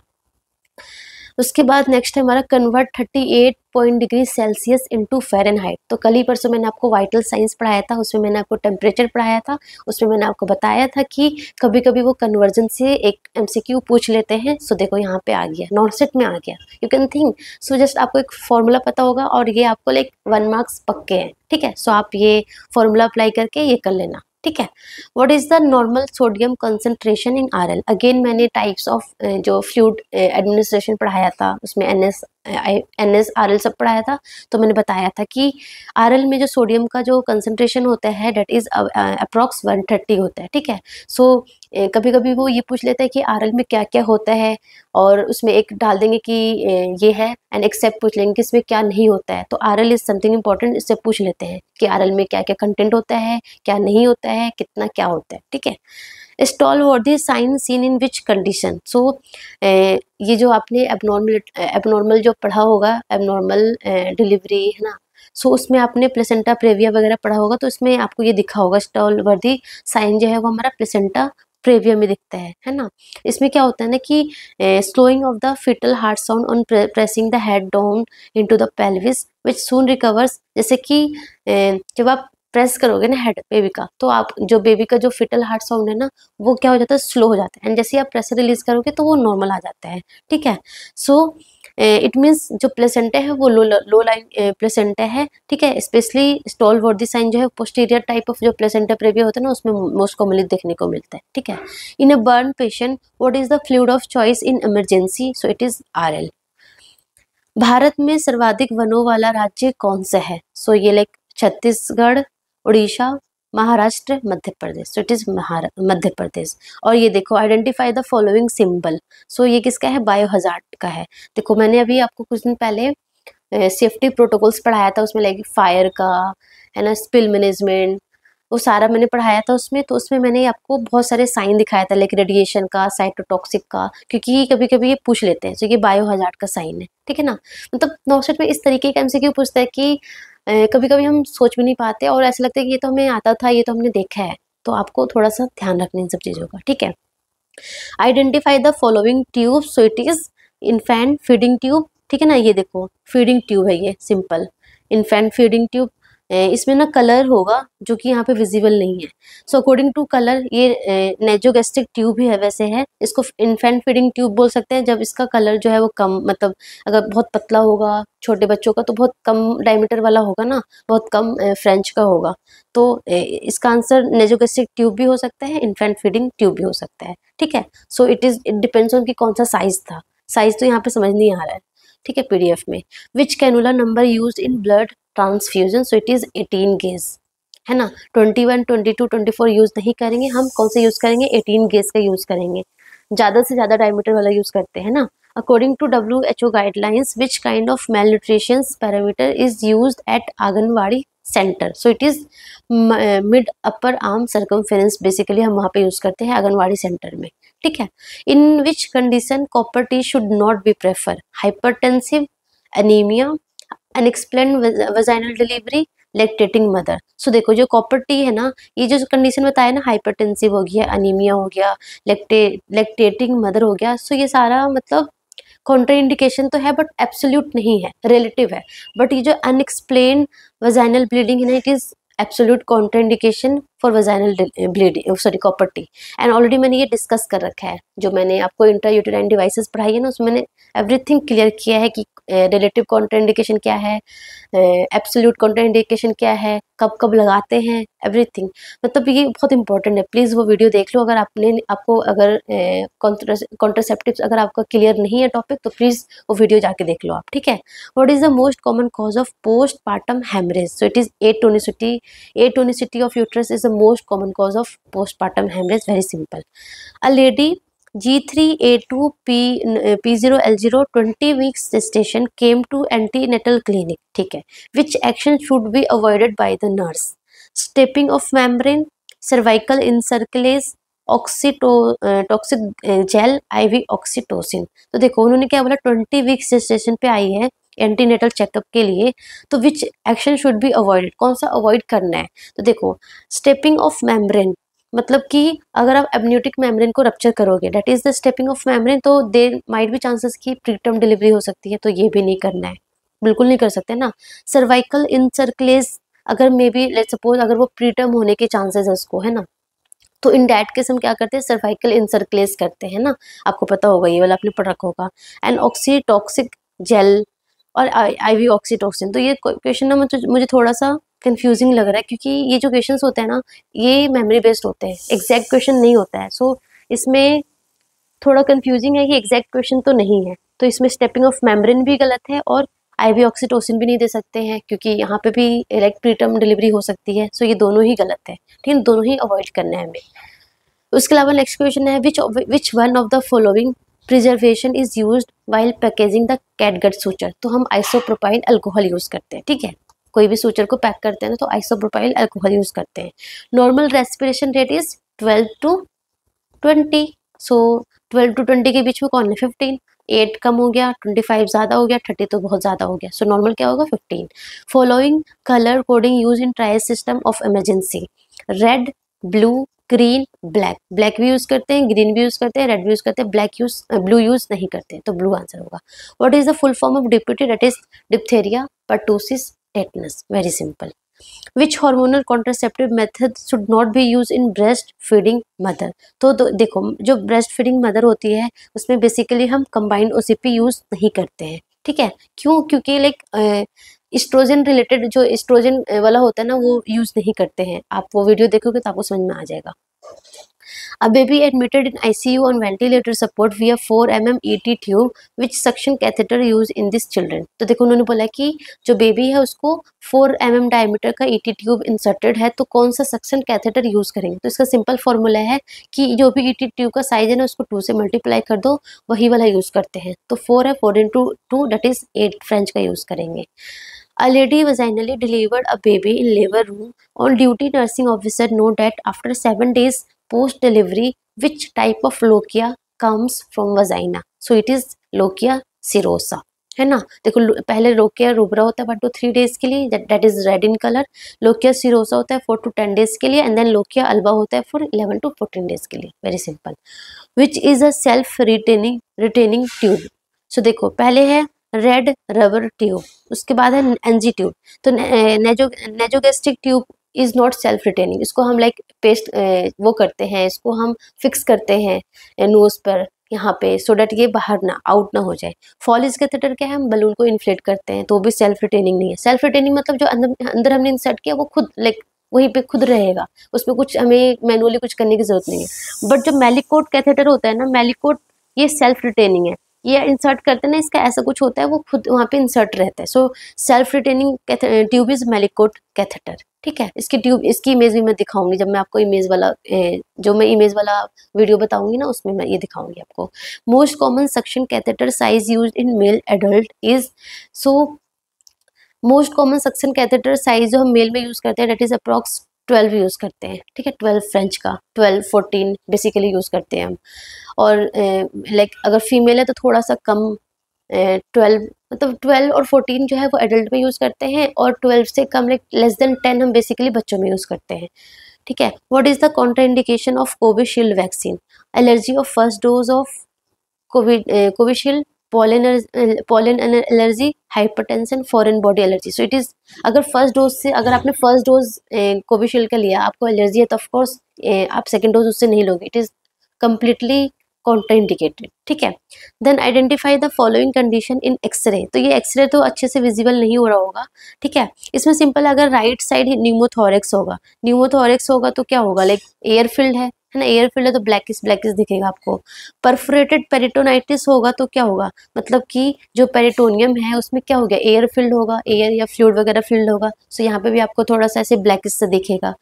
उसके बाद नेक्स्ट है हमारा convert 38 degree Celsius into Fahrenheit. तो कल ही परसों मैंने आपको वाइटल साइंस पढ़ाया था, उसमें मैंने आपको टेम्परेचर पढ़ाया था, उसमें मैंने आपको बताया था कि कभी कभी वो कन्वर्जन से एक एमसीक्यू पूछ लेते हैं। सो देखो यहाँ पे आ गया, नॉर्सेट में आ गया, you can think. So just आपको एक फॉर्मूला पता होगा और ये आपको लाइक 1 मार्क्स पक्के हैं, ठीक है। सो आप ये फॉर्मूला अप्लाई करके ये कर लेना, ठीक है। What is the normal sodium concentration in RL. Again मैंने टाइप्स ऑफ जो फ्लूइड एडमिनिस्ट्रेशन पढ़ाया था उसमें एनएस आरएल सब पढ़ाया था। तो मैंने बताया था कि आरएल में जो सोडियम का जो कंसंट्रेशन होता है डेट इज अप्रॉक्स 130 होता है, ठीक है। सो कभी कभी वो ये पूछ लेता है कि आरएल में क्या क्या होता है, और उसमें एक डाल देंगे कि ये है, एंड एक्सेप्ट पूछ लेंगे कि इसमें क्या नहीं होता है। तो आरएल इज समथिंग इंपॉर्टेंट, इससे पूछ लेते हैं कि आरएल में क्या क्या कंटेंट होता है, क्या नहीं होता है, कितना क्या होता है, ठीक है। Stallworthy sign seen in which condition. So ये जो आपने एबनॉर्मल जो पढ़ा होगा, एबनॉर्मल डिलीवरी, है ना। सो उसमें आपने प्लेसेंटा प्रेविया वगैरह पढ़ा होगा, तो इसमें आपको ये दिखा होगा स्टॉल वर्दी साइन जो है वो हमारा प्लेसेंटा प्रेविया में दिखता है ना। इसमें क्या होता है ना कि slowing of the fetal heart sound on pressing the head down into the pelvis which soon recovers. जैसे कि जब आप प्रेस करोगे ना हेड बेबी का, तो आप जो बेबी का जो फिटल हार्ट साउंड है ना वो क्या हो जाता है, स्लो हो जाता है, एंड जैसे आप प्रेशर रिलीज करोगे तो वो नॉर्मल आ जाता है, ठीक है। सो इट मीन्स जो प्लेसेंटा है वो लो लाइन प्लेसेंटा है, ठीक है। स्पेशली स्टॉल वर्दी साइन जो है पोस्टीरियर टाइप ऑफ जो प्लेसेंटा प्रेविया होता है ना उसमें मोस्ट कॉमनली देखने को मिलता है, ठीक है। In a burn patient what is the fluid of choice in emergency. So it is RL. Bharat में सर्वाधिक वनों वाला राज्य कौन सा है। सो ये like Chhattisgarh, Orissa, Maharashtra, Madhya Pradesh. So it is Madhya Pradesh. और ये देखो identify the following symbol. So ये किसका है, बायो हजार्ड का है। देखो मैंने अभी आपको कुछ दिन पहले सेफ्टी प्रोटोकॉल्स पढ़ाया था, उसमें लाइक फायर का, है ना, स्पिल मैनेजमेंट, वो सारा मैंने पढ़ाया था उसमें। तो उसमें मैंने आपको बहुत सारे साइन दिखाया था, लाइक रेडिएशन का, साइटोटॉक्सिक का, क्योंकि कभी कभी ये पूछ लेते हैं। तो ये बायो हजार्ड का साइन है, ठीक है ना। मतलब नॉर्सेट में इस तरीके का एमसीक्यू पूछता है कि कभी कभी हम सोच भी नहीं पाते और ऐसा लगता है कि ये तो हमें आता था, ये तो हमने देखा है। तो आपको थोड़ा सा ध्यान रखना इन सब चीज़ों का, ठीक है। Identify the following tube. So it is infant feeding tube, ठीक है ना। ये देखो फीडिंग ट्यूब है, ये सिंपल इन्फेंट फीडिंग ट्यूब। इसमें ना कलर होगा जो कि यहाँ पे विजिबल नहीं है। सो अकॉर्डिंग टू कलर ये नेजोगेस्ट्रिक ट्यूब ही है, वैसे है, इसको इन्फेंट फीडिंग ट्यूब बोल सकते हैं जब इसका कलर जो है वो कम, मतलब अगर बहुत पतला होगा छोटे बच्चों का तो बहुत कम डायमीटर वाला होगा ना, बहुत कम फ्रेंच का होगा, तो इसका आंसर नेजोगेस्ट्रिक ट्यूब भी हो सकता है, इन्फेंट फीडिंग ट्यूब भी हो सकता है। ठीक है, सो इट डिपेंड्स ऑन कि कौन सा साइज था, साइज तो यहाँ पे समझ नहीं आ रहा है। ठीक है, पीडीएफ में which cannula number use in blood transfusion, so it is 18 gauge, है ना। 21, 22, 24 यूज नहीं करेंगे हम, कौन से यूज करेंगे, 18 गेज का यूज करेंगे, ज्यादा से ज्यादा डायमीटर वाला यूज करते हैं ना। According to WHO guidelines which kind of malnutrition parameter is used at anganwadi centre, so it is mid upper arm circumference, basically हम वहाँ पे यूज करते हैं आंगनवाड़ी सेंटर में। ठीक है, in which condition copper T should not be prefer, hypertensive, anaemia, unexplained vaginal delivery, lactating mother. So देखो जो कॉपर टी है ना, ये जो कंडीशन बताया ना, हाइपरटेंसिव हो गया, अनीमिया हो गया, लैक्टेटिंग मदर हो गया, सो ये सारा मतलब कॉन्ट्रा इंडिकेशन तो है बट एब्सोल्यूट नहीं है, रिलेटिव है। बट ये जो अनएक्सप्लेन्ड वजाइनल ब्लीडिंग है ना, it is absolute contraindication for vaginal bleeding, sorry copper T. And already मैंने ये डिस्कस कर रखा है, जो मैंने आपको इंट्रायूटेराइन डिवाइसेस पढ़ाई है ना, उसमें मैंने एवरीथिंग क्लियर किया है कि रिलेटिव कॉन्ट्राइंडिकेशन क्या है, एब्सोल्यूट कॉन्ट्राइंडिकेशन क्या है, कब कब लगाते हैं, एवरीथिंग। मतलब ये बहुत इंपॉर्टेंट है, प्लीज़ वो वीडियो देख लो। अगर आपको अगर कॉन्ट्रासेप्टिव्स अगर आपका क्लियर नहीं है टॉपिक, तो प्लीज़ वो वीडियो जाके देख लो आप। ठीक है, what is the most common cause of post partum haemorrhage, so it is atonicity of uterus is the most common cause of post partum haemorrhage, very simple. A lady G3A2 P0L0 20 weeks gestation came to antenatal clinic, ठीक है, which action should be avoided by the nurse, stepping of membrane, cervical encirclage, toxic gel, IV oxytocin. तो देखो उन्होंने क्या बोला, 20 weeks gestation पे आई है antenatal checkup के लिए, तो विच एक्शन शुड बी अवॉइडेड, कौन सा अवॉइड करना है। तो देखो स्टेपिंग ऑफ मेम्ब्रेन, मतलब कि अगर आप एमनियोटिक मेम्ब्रेन को रप्चर करोगे, that is the stepping of membrane, तो देयर माइट बी चांसेस कि प्रीटर्म डिलीवरी हो सकती है, तो ये भी नहीं करना है, बिल्कुल नहीं कर सकते ना। सर्वाइकल इनसर्कुलेज, अगर मे बी लेट्स सपोज अगर वो प्रीटर्म होने के चांसेस है उसको, है ना, तो इन डैट केस हम क्या करते हैं, सर्वाइकल इनसर्कुलेज करते हैं ना, आपको पता होगा, ये वाला आपने पढ़ रखा होगा। एंड ऑक्सीटॉक्सिक जेल और IV ऑक्सीटोसिन। तो ये क्वेश्चन ना मुझे थोड़ा सा कंफ्यूजिंग लग रहा है, क्योंकि ये जो क्वेश्चंस होते हैं ना, ये मेमोरी बेस्ड होते हैं, एग्जैक्ट क्वेश्चन नहीं होता है। सो इसमें थोड़ा कंफ्यूजिंग है कि एग्जैक्ट क्वेश्चन तो नहीं है, तो इसमें स्टेपिंग ऑफ मेम्ब्रेन भी गलत है और IV ऑक्सीटोसिन भी नहीं दे सकते हैं, क्योंकि यहाँ पे भी लाइक प्रीटर्म डिलीवरी हो सकती है। सो ये दोनों ही गलत है, ठीक है, दोनों ही अवॉइड करना है हमें। उसके अलावा नेक्स्ट क्वेश्चन है, which one of the following preservation is used while packaging the catgut suture. तो हम आइसोप्रोपाइल अल्कोहल यूज करते हैं, ठीक है, कोई भी सूचर को पैक करते हैं ना, तो आइसोप्रोपाइल अल्कोहल यूज करते हैं। Normal respiration rate is 12 to 20, so 12 to 20 के बीच में कौन है, 15, 8 कम हो गया, 25 ज़्यादा हो गया, 30 तो बहुत ज़्यादा हो गया, सो नॉर्मल क्या होगा, 15। Following colour coding use in trial system of emergency, red, blue, green, black. Black भी यूज करते हैं, ग्रीन भी यूज करते हैं, रेड भी यूज करते हैं, ब्लू यूज नहीं करते, तो ब्लू आंसर होगा। What is the full form of deputy, that is diphtheria, pertussis, tetanus, very simple. Which hormonal contraceptive method should not B use in breast feeding mother. तो देखो जो breast feeding mother होती है उसमें basically हम combined OCP use नहीं करते हैं, ठीक है, क्यों, क्योंकि लाइक एस्ट्रोजन रिलेटेड जो एस्ट्रोजन वाला होता है ना, वो यूज नहीं करते हैं। आप वो वीडियो देखोगे तो आपको समझ में आ जाएगा। A baby admitted in ICU on ventilator support via 4 mm ET tube which suction catheter used in this children। तो देखो उन्होंने बोला कि जो बेबी है उसको 4 mm डायमीटर का ET ट्यूब इंसर्टेड है, तो कौन सा सक्शन कैथेटर यूज करेंगे। तो इसका सिंपल फॉर्मूला है कि जो भी ET ट्यूब का साइज है ना, उसको 2 से मल्टीप्लाई कर दो, वही वाला यूज करते हैं। तो 4 है, 4 into 2 दैट इज 8 फ्रेंच का यूज करेंगे। A lady vaginally delivered a baby in labor room. On duty nursing officer know that after 7 days post delivery, which type of lochia comes from vagina? So it is lochia serosa, है ना। देखो पहले lochia रूबरा होता है 1 to 3 days के लिए, that is red in colour. Lochia serosa होता है 4 to 10 डेज के लिए, एंड देन लोकिया अल्बा होता है फॉर 11 to 14 डेज के लिए, very simple. Which is a self retaining tube. So देखो पहले है रेड रबर ट्यूब, उसके बाद है एनजी ट्यूब। तो nasogastric tube is not self retaining, इसको हम लाइक पेस्ट वो करते हैं, इसको हम फिक्स करते हैं नोज पर यहाँ पे, सो डैट ये बाहर ना आउट ना हो जाए। फॉलिस कैथेटर क्या है, हम बलून को इन्फ्लेट करते हैं, तो वो भी सेल्फ रिटेनिंग नहीं है। सेल्फ रिटेनिंग मतलब जो अंदर हमने इंसर्ट किया वो खुद लाइक वहीं पे खुद रहेगा, उसमें कुछ हमें मैनुअली कुछ करने की जरूरत नहीं है। बट जो मेलिकोट कैथेटर होता है ना, मेलिकोट ये सेल्फ रिटेनिंग है, ये इंसर्ट करते हैं ना, इसका ऐसा कुछ होता है, वो खुद वहाँ पे इंसर्ट रहता है। So self retaining tube is Malecot catheter, ठीक है। इसकी ट्यूब, इसकी इमेज भी मैं दिखाऊंगी जब मैं आपको इमेज वाला जो मैं इमेज वाला वीडियो बताऊंगी ना, उसमें मैं ये दिखाऊंगी आपको। Most common suction catheter size use in male adult is, so most common suction catheter size जो हम मेल में यूज करते हैं डेट इज अप्रॉक्स 12 यूज करते हैं, ठीक है। 12 फ्रेंच का, 12-14 बेसिकली यूज करते हैं हम। और लाइक अगर फीमेल है तो थोड़ा सा कम, 12 मतलब 12 और 14 जो है वो एडल्ट में यूज करते हैं, और 12 से कम लाइक लेस देन 10 हम बेसिकली बच्चों में यूज करते हैं, ठीक है। What is the contraindication of Covishield vaccine? Allergy of first dose of Covishield, pollen allergy, hypertension, foreign body allergy. So it is, अगर फर्स्ट डोज से, अगर आपने फर्स्ट डोज कोविशील्ड का लिया, आपको एलर्जी है तो ऑफ कोर्स आप सेकंड डोज उससे नहीं लोगे, इट इज कंप्लीटली कॉन्ट्राइंडिकेटेड, ठीक है। Then identify the following condition in x-ray. तो ये एक्सरे तो अच्छे से विजिबल नहीं हो रहा होगा, ठीक है। इसमें सिंपल, अगर राइट साइड न्यूमोथोरेक्स होगा, न्यूमोथोरेक्स होगा तो क्या होगा, लाइक एयर फिल्ड है ना, एयर फिल्ड है तो ब्लैकिश ब्लैकिश दिखेगा आपको। परफोरेटेड पेरिटोनाइटिस होगा तो क्या होगा, मतलब कि जो पेरिटोनियम है उसमें क्या हो गया, एयर फिल्ड होगा, एयर या फ्लूइड वगैरह फिल्ड होगा, सो यहाँ पे भी आपको थोड़ा सा ऐसे ब्लैकिश से दिखेगा।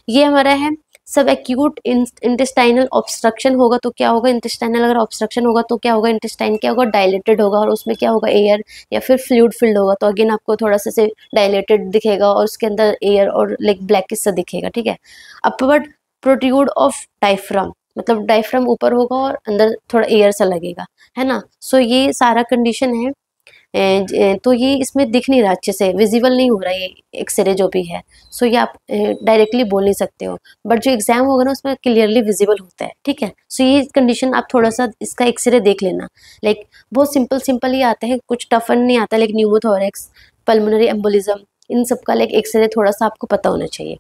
ये हमारा है। सब एक्यूट इंटेस्टाइनल ऑब्स्ट्रक्शन होगा तो क्या होगा, इंटेस्टाइनल अगर ऑब्स्ट्रक्शन होगा तो क्या होगा, इंटेस्टाइन क्या होगा, डायलेटेड होगा, और उसमें क्या होगा, एयर या फिर फ्लूइड फिल्ड होगा, तो अगेन आपको थोड़ा सा से डायलेटेड दिखेगा और उसके अंदर एयर और लाइक ब्लैकिश सा दिखेगा, ठीक है। अपवर्ड प्रोट्रूड ऑफ डायफ्राम, मतलब डायफ्राम ऊपर होगा और अंदर थोड़ा एयर सा लगेगा, है ना। सो ये सारा कंडीशन है। तो ये इसमें दिख नहीं रहा, अच्छे से विजिबल नहीं हो रहा ये एक्सरे जो भी है, सो ये आप डायरेक्टली बोल नहीं सकते हो, बट जो एग्जाम होगा ना उसमें क्लियरली विजिबल होता है, ठीक है। सो ये कंडीशन आप थोड़ा सा इसका एक्सरे देख लेना, लाइक बहुत सिंपल सिंपल ही आता है, कुछ टफन नहीं आता, लाइक न्यूमोथोरेक्स, पल्मोनरी एम्बोलिज्म, इन सब का लाइक एक्सरे थोड़ा सा आपको पता होना चाहिए।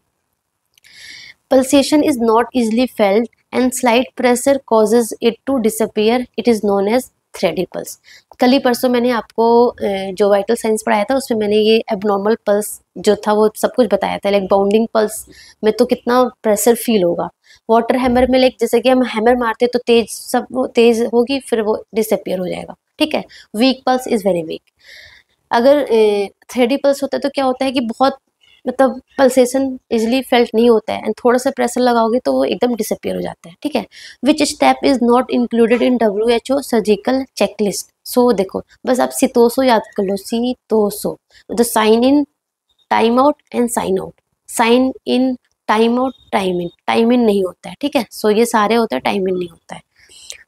Pulsation is not easily felt and slight pressure causes it to disappear. It is known as थ्रेडी pulse. कल ही परसों मैंने आपको जो वाइटल साइंस पढ़ाया था उसमें मैंने ये एबनॉर्मल पल्स जो था वो सब कुछ बताया था, लाइक बाउंडिंग पल्स में तो कितना प्रेशर फील होगा, वाटर हैमर में लाइक जैसे कि हम हैमर मारते तो तेज सब वो तेज होगी, फिर वो डिसअपियर हो जाएगा, ठीक है। Week pulse is very weak. अगर थ्रेडी पल्स होता है तो क्या होता है कि बहुत मतलब पल्सेशन इजिली फेल्ट नहीं होता है, एंड थोड़ा सा प्रेशर लगाओगे तो वो एकदम डिसअपियर हो जाता है, ठीक है। Which step is not included in WHO surgical checklist. So देखो बस आप सितोसो याद कर लो, SITOSO, the sign in, time out and sign out, sign in, time out, time in नहीं होता है, ठीक है। सो ये सारे होते हैं, टाइम इन नहीं होता है।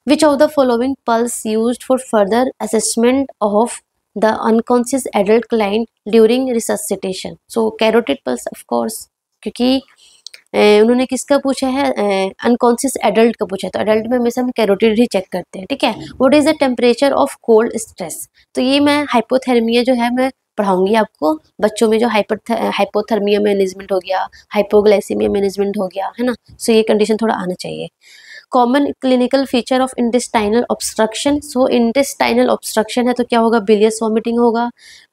विच of the following pulse used for further assessment of the unconscious adult client during resuscitation? So carotid pulse of course, क्योंकि उन्होंने किसका पूछा है, अनकॉन्शियस एडल्ट का पूछा है, तो एडल्ट में हमेशा हम कैरोटिड ही चेक करते हैं, ठीक है। What is the temperature of cold stress? तो ये मैं हाइपोथर्मिया जो है मैं पढ़ाऊंगी आपको बच्चों में, जो हाइपोथर्मिया मैनेजमेंट हो गया, हाइपोग्लाइसीमिया मैनेजमेंट हो गया, है ना। सो ये कंडीशन थोड़ा आना चाहिए। Common clinical feature of intestinal obstruction. So intestinal obstruction है तो क्या होगा, बिलियस वॉमिटिंग होगा,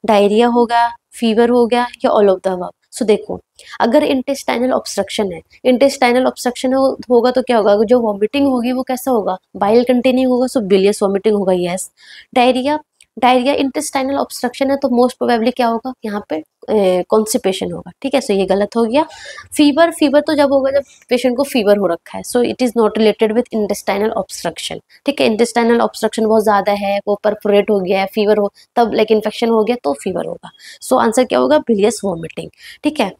डायरिया होगा, फीवर हो गया, या ऑल ऑफ द अबव। सो देखो अगर इंटेस्टाइनल ऑब्स्ट्रक्शन है, इंटेस्टाइनल ऑब्स्ट्रक्शन होगा तो क्या होगा, जो वॉमिटिंग होगी वो कैसा होगा, बाइल कंटेनिंग होगा, सो बिलियस वॉमिटिंग होगा, yes. Diarrhoea, diarrhoea intestinal obstruction है तो मोस्ट प्रोबेबली क्या होगा, यहाँ पे कॉन्स्टिपेशन होगा, ठीक है। सो ये गलत हो गया। फीवर, फीवर तो जब होगा जब पेशेंट को फीवर हो रखा है, so it is not related with intestinal obstruction, ठीक है। इंटेस्टाइनल ऑब्स्ट्रक्शन बहुत ज्यादा है, वो परफोरेट हो गया है, फीवर हो तब लाइक इन्फेक्शन हो गया तो फीवर होगा। सो आंसर क्या होगा, बिलियस वॉमिटिंग, ठीक है।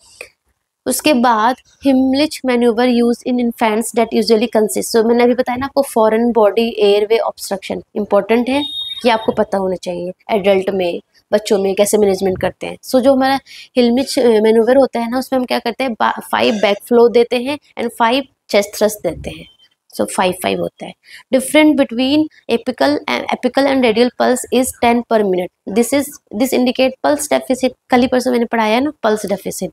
उसके बाद Heimlich manoeuvre use in infants that usually consist. So मैंने अभी बताया ना आपको, foreign body airway obstruction important है, ये आपको पता होना चाहिए। एडल्ट में, बच्चों में कैसे मैनेजमेंट करते हैं। सो जो हमारा हिलमिच मैन्यूवर होता है ना, उसमें हम क्या करते हैं, 5 बैक फ्लो देते हैं एंड 5 चेस्ट थ्रस्ट देते हैं, सो 5 होता है। Different between apical and radial pulse is 10 पर minute. This indicate pulse deficit. कल ही परसों मैंने पढ़ाया ना pulse deficit.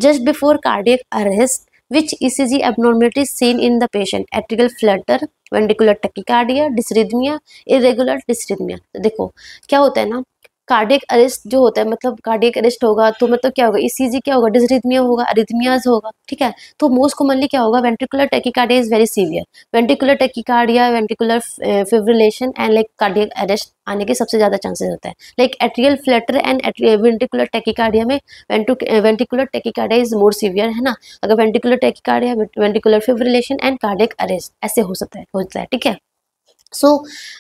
Just before cardiac arrest which ECG abnormality is seen in the patient? Atrial flutter, ventricular tachycardia, dysrhythmia, irregular dysrhythmia। तो देखो क्या होता है ना, कार्डियक अरेस्ट जो होता है, मतलब कार्डियक अरेस्ट होगा तो मतलब क्या होगा, ईसीजी क्या होगा, डिसरिथमिया होगा, अरिथमियाज होगा, ठीक है। तो मोस्ट कॉमनली क्या होगा, ventricular tachycardia is very severe. Ventricular tachycardia, ventricular fibrillation and like cardiac arrest आने के सबसे ज्यादा चांसेस होता है। Like atrial flutter and ventricular tachycardia में ventricular tachycardia is more severe, है ना। अगर ventricular tachycardia, ventricular fibrillation and cardiac arrest ऐसे हो सकता है, ठीक है। सो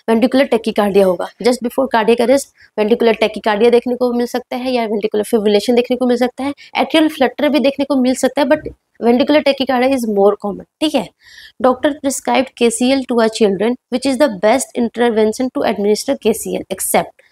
वेंट्रिकुलर टैकीकार्डिया होगा just before cardiac arrest. Ventricular tachycardia देखने को मिल सकता है या वेंट्रिकुलर फिब्रिलेशन देखने को मिल सकता है। एट्रियल फ्लटर भी देखने को मिल सकता है, but ventricular tachycardia is more common, ठीक है। Doctor prescribed KCL to a children which is the best intervention to administer KCL except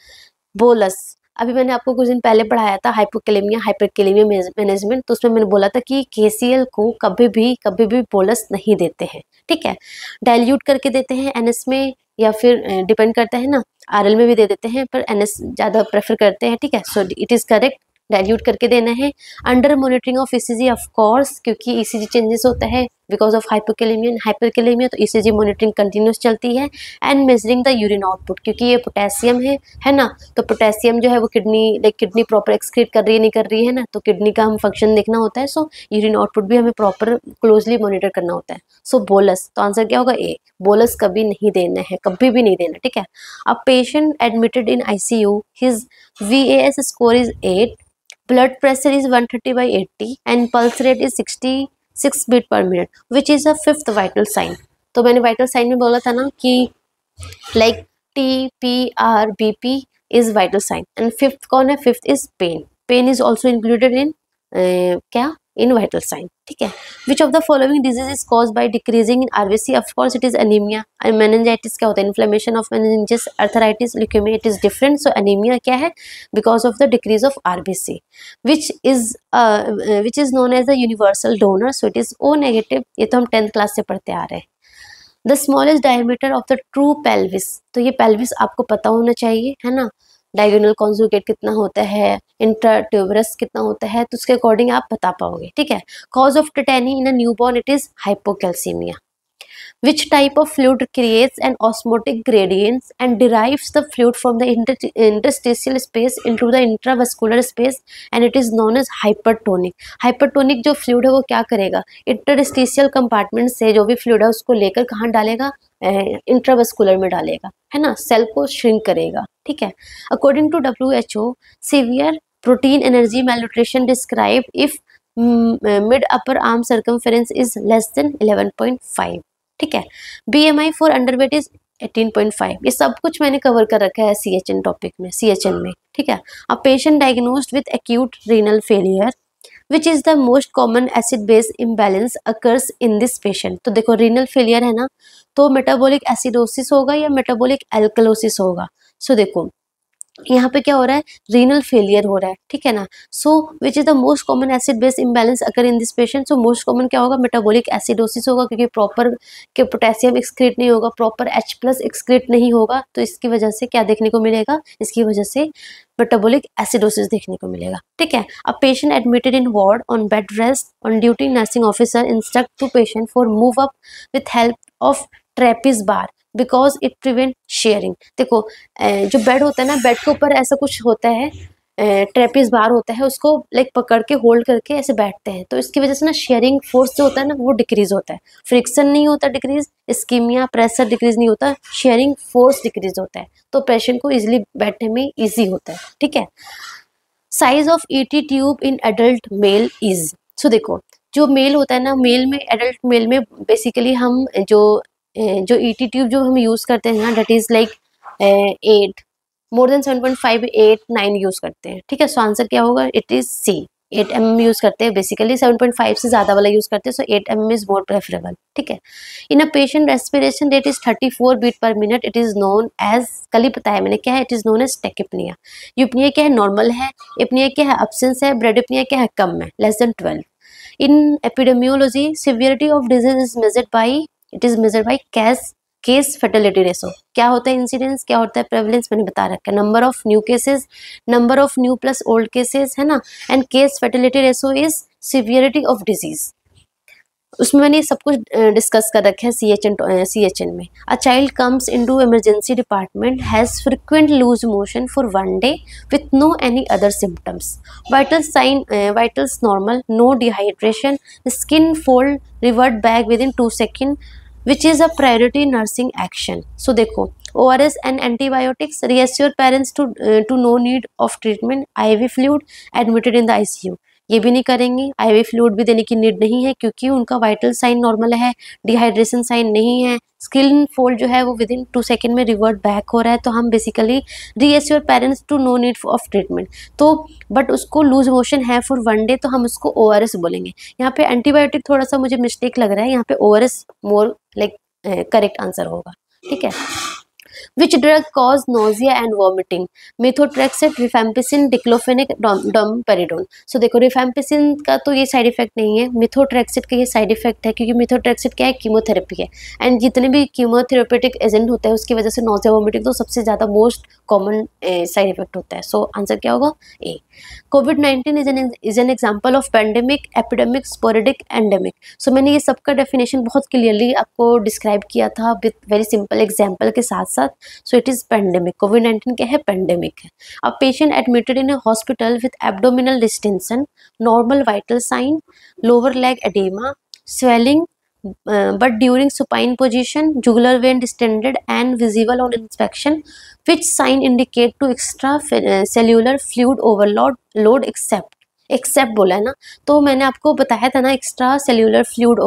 bolus. अभी मैंने आपको कुछ दिन पहले पढ़ाया था हाइपोकैलेमिया हाइपरकैलेमिया मैनेजमेंट, तो उसमें मैंने बोला था कि केसीएल को कभी भी बोलस नहीं देते हैं, ठीक है। डाइल्यूट करके देते हैं एनएस में, या फिर डिपेंड करता है ना, आरएल में भी दे देते हैं, पर एनएस ज़्यादा प्रेफर करते हैं, ठीक है। So it is correct, dilute करके देना है। Under monitoring of ECG of course, क्योंकि ईसीजी चेंजेस होता है because of hypokalemia and hyperkalaemia, तो ईसीजी मॉनिटरिंग कंटिन्यूस चलती है। And measuring the urine output, क्योंकि ये पोटेशियम है ना, तो पोटेशियम जो है वो किडनी प्रॉपर एक्सक्रीट कर रही है नहीं कर रही है ना, तो किडनी का हम फंक्शन देखना होता है। सो यूरिन आउटपुट भी हमें प्रॉपर क्लोजली मॉनिटर करना होता है। सो बोलस, तो आंसर क्या होगा, ए। बोलस कभी नहीं देना है, कभी भी नहीं देना, ठीक है। A patient admitted in ICU, his VAS score is 8, blood pressure is 130/80 and pulse rate is 66 beat per minute, which is a fifth vital sign। तो मैंने vital sign में बोला था ना कि like TPR BP is vital sign and fifth कौन है, fifth is pain is also included in क्या, in vital sign, ठीक है। which of the following disease is caused by decreasing in RBC? of course it is anemia। and meningitis क्या होता है, inflammation of meninges, arthritis, leukemia, it is different। so anemia क्या है, because of the decrease of RBC। which is known as the universal donor, so it is O negative। ये तो हम 10th class से पढ़ते आ रहे हैं। The smallest diameter of the true pelvis, तो ये पेल्विस आपको पता होना चाहिए, है ना। डायगोनल कॉन्जुगेट कितना होता है, इंट्राट्यूबरस कितना होता है, तो उसके अकॉर्डिंग आप बता पाओगे, ठीक है। Cause of tetany in a newborn, it is hypocalcaemia. Which type of fluid creates an osmotic gradient and derives the fluid from the interstitial space into the intravascular space, and it is known as hypertonic। hypertonic जो fluid है वो क्या करेगा, interstitial compartment से जो भी fluid है उसको लेकर कहाँ डालेगा, इंट्रावस्कुलर में डालेगा, है ना, सेल को श्रिंक करेगा, ठीक है। According to WHO, severe protein energy malnutrition described if mid upper arm circumference is less than 11.5, ठीक है। BMI for underweight is 18.5। ये सब कुछ मैंने कवर कर रखा है CHN टॉपिक में, CHN में, ठीक है। A patient diagnosed with acute renal failure, which is the most common acid base imbalance occurs in this patient. तो देखो रीनल फेलियर है ना, तो मेटाबॉलिक एसिडोसिस होगा या मेटाबॉलिक एल्कलोसिस होगा। सो देखो यहाँ पे क्या हो रहा है, रीनल फेलियर हो रहा है, ठीक है ना। So which is the most common acid base imbalance occur in this patient. So most common क्या होगा, मेटाबॉलिक एसिडोसिस होगा, क्योंकि प्रॉपर के पोटेशियम एक्सक्रीट नहीं होगा, प्रॉपर H+ एक्सक्रीट नहीं होगा, तो इसकी वजह से क्या देखने को मिलेगा, इसकी वजह से मेटाबॉलिक एसिडोसिस देखने को मिलेगा, ठीक है। A patient admitted in ward on bed rest on duty, nursing officer instruct to patient for move up with help of trapeze bar because it prevent shearing. देखो जो बेड होता है ना, बेड के ऊपर ऐसा कुछ होता है, ट्रेपिस बार होता है, उसको लाइक पकड़ के होल्ड करके ऐसे बैठते हैं, तो इसकी वजह से ना शेयरिंग फोर्स जो होता है ना वो डिक्रीज होता है, फ्रिक्शन नहीं होता डिक्रीज, इस्कीमिया प्रेशर डिक्रीज नहीं होता, शेयरिंग फोर्स डिक्रीज होता है, तो पेशेंट को इजिली बैठने में ईजी होता है, ठीक है। Size of ET tube in adult male is, so देखो जो मेल होता है ना, मेल में, एडल्ट मेल में बेसिकली हम जो ET ट्यूब जो हम यूज़ करते हैं ना, that is like 8 more than 7.5 8 9 use करते हैं, ठीक है। सो आंसर क्या होगा, it is C। 8 mm use करते हैं बेसिकली, 7.5 से ज़्यादा वाला यूज़ करते हैं, so 8 mm is more preferable, ठीक है। In a patient respiration rate is 34 beat per minute, it is known as, कल ही बताया मैंने क्या है, it is known as tachypnoea. Eupnoea क्या है, नॉर्मल है। एपनिया क्या है, अब्सेंस है। ब्रेडिपनिया क्या है, कम है, less than 12। In epidemiology severity of disease is measured by it is measure by case fertility ratio. क्या होता है इंसिडेंस, क्या होता है प्रेवलेंस, मैंने बता रखा है। Number of new cases, number of new plus old cases, है ना। And case fertility ratio is severity of disease. उसमें मैंने सब कुछ डिस्कस कर रखा है CHN में। A child comes into emergency department has frequent loose motion for 1 day with no any other symptoms, vitals normal, no dehydration, skin fold revert back within 2 seconds, which is a priority nursing action. So देखो, ORS and antibiotics, reassure parents to no need of treatment, IV fluid, admitted in the ICU. ये भी नहीं करेंगे, IV fluid भी देने की need नहीं है क्योंकि उनका वाइटल साइन नॉर्मल है, डिहाइड्रेशन साइन नहीं है, स्किन फोल्ड जो है वो विद इन 2 seconds में रिवर्ट बैक हो रहा है। तो हम basically reassure parents to no need of treatment. तो बट उसको लूज मोशन है फॉर 1 day तो हम उसको ORS बोलेंगे। यहाँ पे एंटीबायोटिक थोड़ा सा मुझे मिस्टेक लग रहा है, यहाँ पे ORS more like correct answer होगा, ठीक है। Which drug cause nausea and vomiting? Methotrexate, rifampicin, diclofenac, domperidone. So देखो rifampicin का तो ये साइड इफेक्ट नहीं है, methotrexate का ये साइड इफेक्ट है क्योंकि methotrexate क्या है, कीमोथेरेपी है। एंड जितने भी कीमोथेरेपेटिक एजेंट होते हैं उसकी वजह से नोजिया वोमिटिंग तो सबसे ज़्यादा मोस्ट कॉमन साइड इफेक्ट होता है। सो आंसर क्या होगा, A. COVID-19 is an example of pandemic, epidemic, sporadic, endemic. So मैंने ये सबका डेफिनेशन बहुत क्लियरली आपको डिस्क्राइब किया था विथ वेरी सिंपल एग्जाम्पल के साथ साथ। सो इट इज पेंडेमिक। COVID-19 क्या है, पेंडेमिक है। A patient admitted in a hospital with abdominal distension, normal vital sign, lower leg oedema, swelling, but during supine position, jugular vein distended and visible on inspection, which sign indicate to extracellular fluid overload except बोला है ना। तो मैंने आपको बताया था ना extra cellular fluid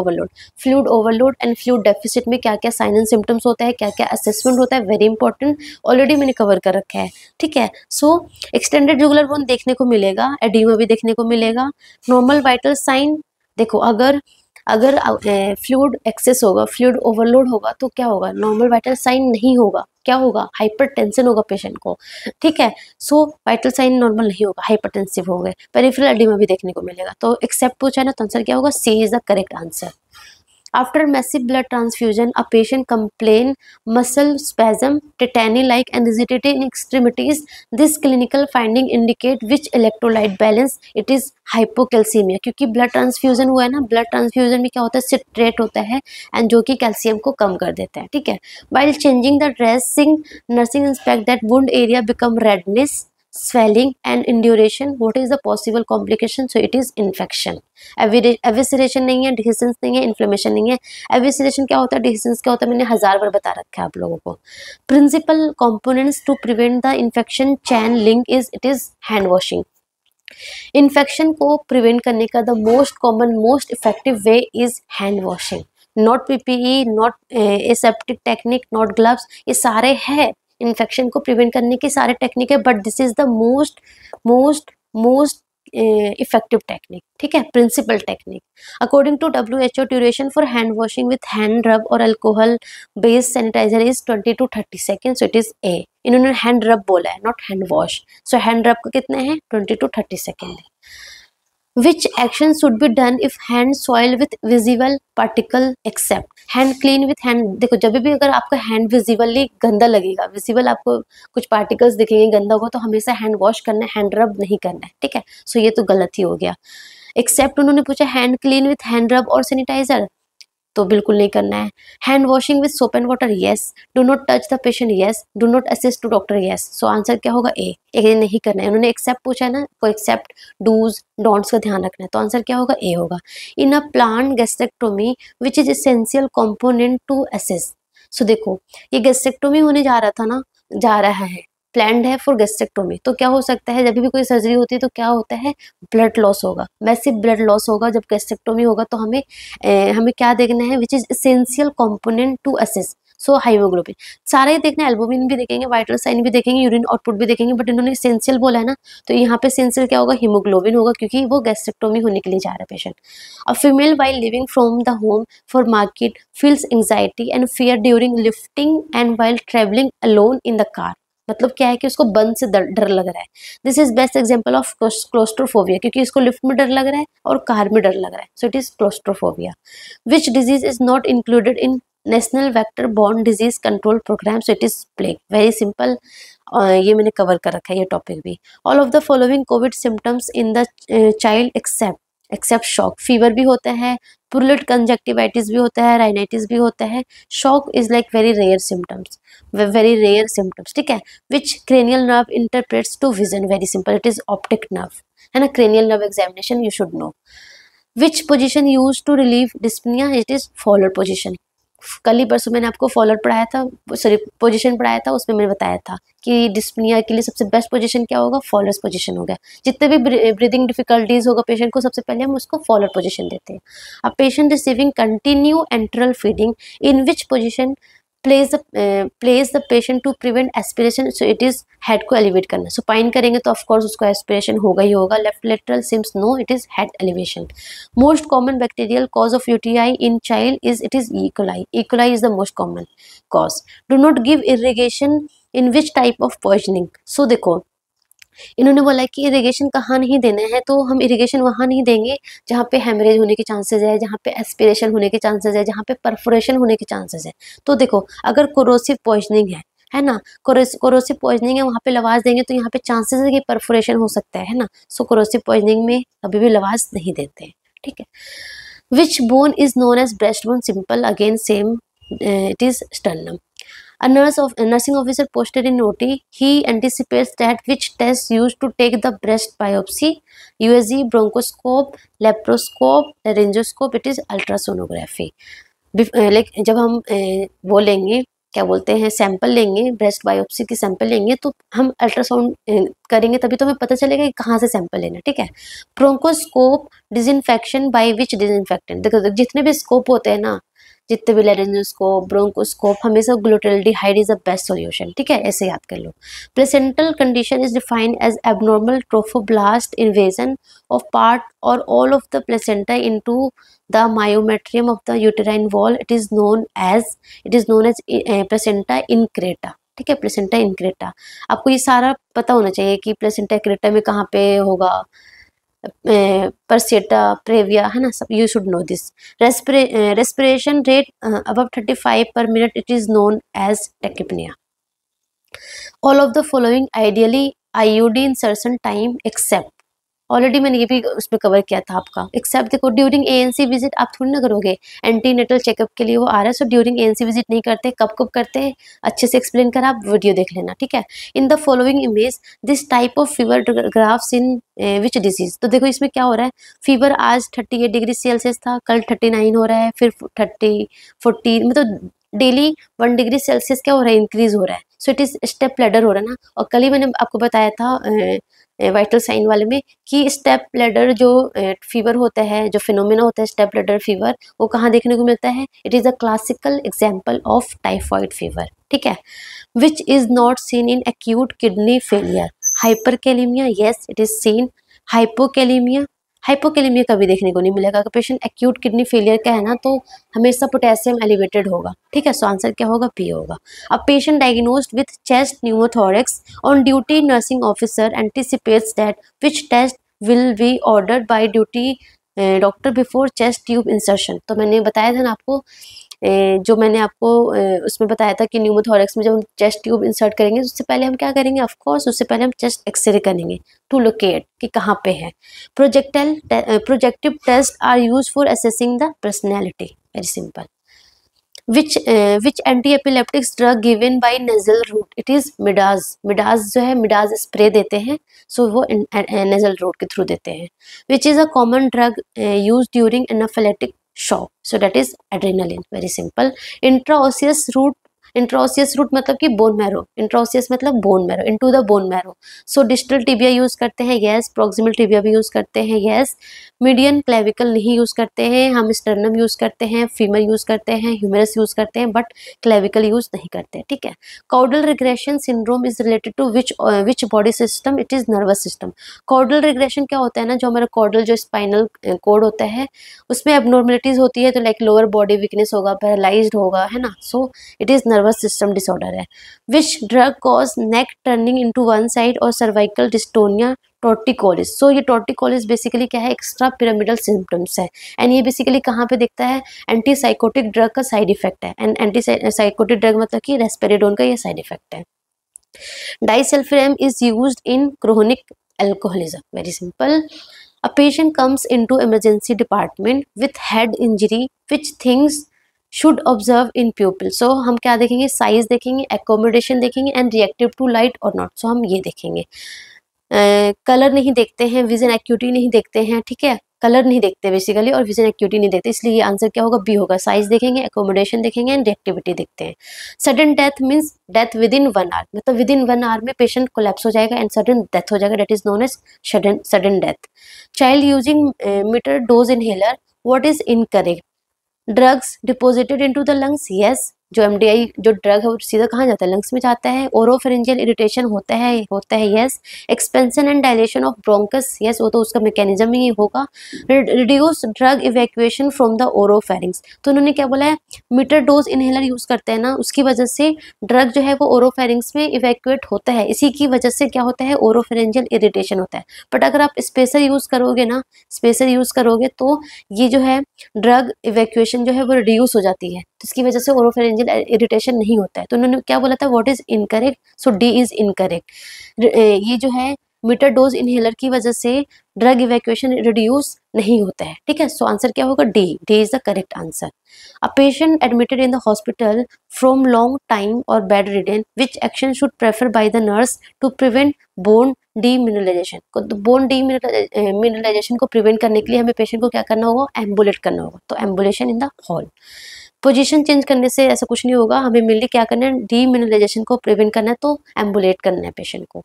overload and fluid deficit में क्या क्या साइन एंड सिम्टम्स होता है, क्या क्या असेसमेंट होता है, वेरी इंपॉर्टेंट, ऑलरेडी मैंने कवर कर रखा है, ठीक है। सो एक्सटेंडेड जुगुलर बोन देखने को मिलेगा, एडिमा भी देखने को मिलेगा, नॉर्मल वाइटल साइन। देखो अगर फ्लूइड एक्सेस होगा, फ्लूइड ओवरलोड होगा तो क्या होगा, नॉर्मल वाइटल साइन नहीं होगा, क्या होगा, हाइपरटेंशन होगा पेशेंट को, ठीक है। सो वाइटल साइन नॉर्मल नहीं होगा, हाइपरटेंसिव हो गए, पेरिफेरल एडिमा भी देखने को मिलेगा। तो एक्सेप्ट पूछा है ना, तो आंसर क्या होगा, C is the correct answer. After massive blood transfusion, a patient complain muscle spasm, tetany-like anxiety in extremities. This clinical finding indicate which electrolyte balance it is hypocalcemia। क्योंकि ब्लड ट्रांसफ्यूजन हुआ है ना, blood transfusion में क्या होता है, citrate होता है एंड जो कि कैल्शियम को कम कर देता है, ठीक है। While changing the dressing, nursing inspect that wound area become redness, swelling and induration. What is the possible complication? So it is infection. एविसरेशन नहीं है, डिहिसेंस नहीं है, इन्फ्लेमेशन नहीं है। एविसरेशन क्या होता है, डिहिसेंस क्या होता है, मैंने 1000 बार बता रखा है आप लोगों को। Principal components to prevent the infection chain link is it is hand washing. Infection को प्रिवेंट करने का the most common most effective way is hand washing. Not PPE, not aseptic technique, not gloves, ये सारे है infection को prevent करने की सारे टेक्निक है, but this is the most effective technique, ठीक है, principal technique. According to WHO, duration for hand washing with hand rub और alcohol based sanitiser is 20 to 30 seconds। So it is A. इन्होंने hand rub बोला है, not hand wash. So hand rub को कितने हैं, 20 to 30 seconds। Which action should be done if hand soil with visible particle except hand clean with hand। देखो जब भी अगर आपका हैंड विजिबली गंदा लगेगा, विजिबल आपको कुछ पार्टिकल्स दिखेंगे गंदा होगा, तो हमेशा हैंड वॉश करना है, हैंड रब नहीं करना है, ठीक है। सो ये तो गलत ही हो गया। एक्सेप्ट उन्होंने पूछा hand clean with hand rub और सैनिटाइजर, तो बिल्कुल नहीं करना है। Hand washing with soap and water, yes. Do not touch the patient, yes. Do not assist to doctor, yes. So answer क्या होगा, ए। ये नहीं करना है। उन्होंने एक्सेप्ट पूछा है ना, को एक्सेप्ट डूज डोंट्स का ध्यान रखना है, तो आंसर क्या होगा, ए होगा। In a planned gastrectomy which is essential component to assess. So देखो ये गैस्ट्रेक्टोमी होने जा रहा है, प्लान्ड है फॉर गैस्ट्रेक्टोमी। तो क्या हो सकता है, जब भी कोई सर्जरी होती है तो क्या होता है, ब्लड लॉस होगा, मैसिव ब्लड लॉस होगा जब गैस्ट्रेक्टोमी होगा। तो हमें क्या देखना है, which is essential component to assess. So haemoglobin सारा ही देखना है, एल्बुमिन भी देखेंगे, वाइटल साइन भी देखेंगे, यूरिन आउटपुट भी देखेंगे, बट इन्होंने एसेंशियल बोला है ना, तो यहाँ पे एसेंशियल क्या होगा, हीमोग्लोबिन होगा, क्योंकि वो गैस्ट्रेक्टोमी होने के लिए जा रहा है patient. A female while living from the home for market feels anxiety and fear during lifting and while travelling alone in the car. मतलब क्या है कि उसको बंद से डर लग रहा है। This is best example of claustrophobia, क्योंकि इसको लिफ्ट में डर लग रहा है और कार में डर लग रहा है। So it is claustrophobia. Which disease is not included in national vector borne disease control programme, so it is plague, very simple. ये मैंने कवर कर रखा है ये टॉपिक भी। All of the following COVID symptoms in the child except shock, fever भी होता है, पुरलेट कंजक्टिवाइटिस भी होता है, राइनाइटिस भी होता है। Shock is like very rare symptoms, ठीक है। Which cranial nerve interprets to vision, very simple, it is optic nerve, है ना। Cranial nerve examination you should know. Which position use to relieve dyspnoea, it is Fowler's position. कल ही परसों मैंने आपको followed पढ़ाया था, सॉरी पोजीशन पढ़ाया था, उसमें मैंने बताया था कि डिस्पनिया के लिए सबसे बेस्ट पोजीशन क्या होगा, फॉलोड पोजीशन होगा। जितने भी ब्रीदिंग डिफिकल्टीज होगा पेशेंट को, सबसे पहले हम उसको फॉलोड पोजीशन देते हैं। अब patient receiving continue enteral feeding, in which position place the patient to prevent aspiration, so it is head को एलिवेट करना। सो पाइन करेंगे तो ऑफकोर्स उसको एस्पिरेशन होगा ही होगा। Left lateral Sims no, it is head elevation. Most common bacterial cause of UTI in child is, it is E. coli. E. coli is the most common cause. Do not give irrigation in which type of poisoning. So देखो इन्होंने बोला कि irrigation कहाँ नहीं देना है, तो हम इरिगेशन वहाँ नहीं देंगे जहाँ पे हेमरेज होने के चांसेस है, जहाँ पे एस्पिरेशन होने के चांसेस है, जहाँ पे परफोरेशन होने के चांसेस है। तो देखो अगर कोरोसिव पॉइजनिंग है ना, कोरोसिव पॉइजनिंग है, वहाँ पे लवाज देंगे तो यहाँ पे चांसेस है कि परफोरेशन हो सकता है ना। सो कोरोसिव पॉइजनिंग में कभी भी लवाज नहीं देते हैं, ठीक है। Which bone is known as breast bone, simple, again same, it is sternum. A nursing officer posted in OT. He anticipates that which tests used to take the breast biopsy: USG, bronchoscope, laparoscope, laryngoscope. It is ultrasonography. Like जब हम वो लेंगे, क्या बोलते हैं, sample लेंगे, breast biopsy की sample लेंगे, तो हम अल्ट्रासाउंड करेंगे तभी तो हमें पता चलेगा कि कहाँ से सैंपल लेना, ठीक है। Bronchoscope, disinfection by which disinfectant, देखो जितने भी स्कोप होते हैं ना, जितने भी लेरिंजोस्कोप, ब्रोंकोस्कोप, हमेशा glutaldehyde is the best solution, ठीक है, ऐसे याद कर लो। Placental condition is defined as abnormal trophoblast invasion of part or all of the placenta into the myometrium of the uterine wall, it is known as placenta increta, ठीक है, placenta इनक्रेटा। आपको ये सारा पता होना चाहिए कि प्लेसेंटा इनक्रेटा में कहाँ पे होगा, परसेटा, प्रेविया, है ना, सब you should know this. Respiration rate above 35 per minute, it is known as tachypnoea. All of the following ideally IUD insertion time except, already मैंने ये भी उसमें कवर किया था आपका। एक्सेप्ट देखो ड्यूरिंग एएनसी विजिट आप थोड़ी ना करोगे, एंटीनेटल चेकअप के लिए वो आ रहा है, सो ड्यूरिंग एएनसी विजिट नहीं करते, कब कब करते हैं अच्छे से एक्सप्लेन कर, आप वीडियो देख लेना, ठीक है। In the following image this type of fever graphs in which disease, तो देखो इसमें क्या हो रहा है, फीवर आज 38 डिग्री सेल्सियस था, कल 39 हो रहा है, फिर 30, 40, मतलब डेली 1 डिग्री सेल्सियस क्या हो रहा है, इंक्रीज हो रहा है। So it is step ladder हो रहा है ना। और कल ही मैंने आपको बताया था वाइटल साइन वाले में कि स्टेप लैडर जो फीवर होता है, जो फिनोमेना होता है स्टेप लैडर फीवर, वो कहाँ देखने को मिलता है, it is a classical example of typhoid fever, ठीक है। Which is not seen in acute kidney failure, hyperkalaemia, yes it is seen. Hypokalemia कभी देखने को नहीं मिलेगा। अगर पेशेंट एक्यूट किडनी फेलियर का है ना, तो हमेशा पोटेशियम एलिवेटेड होगा, ठीक है। सो आंसर क्या होगा, पी होगा। अब patient diagnosed with chest pneumothorax on duty, nursing officer anticipates that which test will be ordered by duty doctor before chest tube insertion. तो मैंने बताया था ना आपको, जो मैंने आपको उसमें बताया था कि न्यूमोथोरेक्स में जब हम चेस्ट ट्यूब इंसर्ट करेंगे, उससे पहले हम क्या करेंगे, ऑफ कोर्स उससे पहले हम चेस्ट एक्सरे करेंगे टू लोकेट कि कहाँ पे है। Projective test are use for assessing the personality, very simple. Which anti epileptics drug given by nasal route, it is midaz. Midaz जो है, मिडाज स्प्रे देते हैं, सो वो नेजल रूट के थ्रू देते हैं। Which is a common drug use during anaphylactic shock, so that is adrenaline, very simple. Intraosseous route मतलब कि बोन मैरो, इंट्राओसियस मतलब bone marrow, into the bone marrow. So distal tibia use करते हैं, yes. Proximal tibia भी use करते हैं, yes. Median clavicle नहीं use करते हैं, हम स्टर्नम यूज करते हैं, फीमर यूज करते हैं, ह्यूमरस यूज करते हैं, बट क्लेविकल यूज नहीं करते, ठीक है। Caudal regression syndrome is related to which body system, it is nervous system. Caudal regression क्या होता है ना, जो हमारा कॉर्डल जो स्पाइनल कोड होता है, उसमें एबनॉर्मलिटीज होती है, तो लाइक लोअर बॉडी वीकनेस होगा, पैरालाइज्ड होगा, है ना। So it is nervous system disorder है। Which drug cause neck turning into one side और सर्वाइकल डिस्टोनिया टॉर्टिकोलिस। सो ये टॉर्टिकोलिस बेसिकली क्या है, एक्स्ट्रा पिरामिडल सिम्टम्स है, एंड ये बेसिकली कहाँ पे दिखता है, एंटी साइकोटिक ड्रग का साइड इफेक्ट है, एंड एंटी साइकोटिक ड्रग मतलब कि रेस्पेरिडोन का ये साइड इफेक्ट है। Disulfiram is used in chronic alcoholism. Very simple. A patient comes into emergency department with head injury, which things should observe in pupil. So हम क्या देखेंगे, size देखेंगे, accommodation देखेंगे, and reactive to light or not. So हम ये देखेंगे। Colour नहीं देखते हैं, विजन एक्यूटी नहीं देखते हैं, ठीक है, कलर नहीं देखते बेसिकली और विजन एक्यूटी नहीं देखते, इसलिए ये आंसर क्या होगा, बी होगा। साइज देखेंगे, एकोमोडेशन देखेंगे एंड रिएक्टिविटी देखते हैं। Sudden death means death within 1 hour, मतलब विद इन 1 आवर में पेशेंट कोलैप्स हो जाएगा एंड सडन डेथ हो जाएगा, that is known as sudden death. Child using meter dose inhaler, what is incorrect? Drugs deposited into the lungs, yes. जो MDI जो drug है वो सीधा कहाँ जाता है, लंग्स में जाता है। ओरोफेरेंजियल इरिटेशन होता है yes. Expansion and dilation of bronchus, yes, वो तो उसका मैकेनिज्म ही होगा। Reduce drug evacuation from the oropharynx, तो उन्होंने क्या बोला है, मीटर डोज इनहेलर यूज करते हैं ना, उसकी वजह से ड्रग जो है वो ओरोफेरिंग्स में इवैक्यूएट होता है, इसी की वजह से क्या होता है, ओरोफेरेंजियल इरिटेशन होता है। बट अगर आप स्पेसर यूज करोगे ना, स्पेसर यूज करोगे तो ये जो है ड्रग इवैक्यूएशन जो है वो रिड्यूस हो जाती है, तो इसकी वजह से ओरोफेरेंजियल इरिटेशन नहीं होता है। तो उन्होंने क्या बोला था, what is incorrect? So D is incorrect. ये जो है मीटर डोज इनहेलर की वजह से ड्रग इवैक्यूएशन रिड्यूस नहीं होता है, ठीक है। सो आंसर क्या होगा, D is the correct answer. A patient admitted in the hospital from long time और bedridden, which action should prefer by the nurse to prevent bone demineralisation को? Bone demineralisation को प्रिवेंट करने के लिए हमें patient को क्या करना होगा, एम्बुलेट करना होगा, तो ambulation in the hall. Position change करने से ऐसा कुछ नहीं होगा, हमें मेनली क्या करना है, डीमिनरलाइजेशन को प्रिवेंट करना है, तो एम्बुलेट करना है पेशेंट को।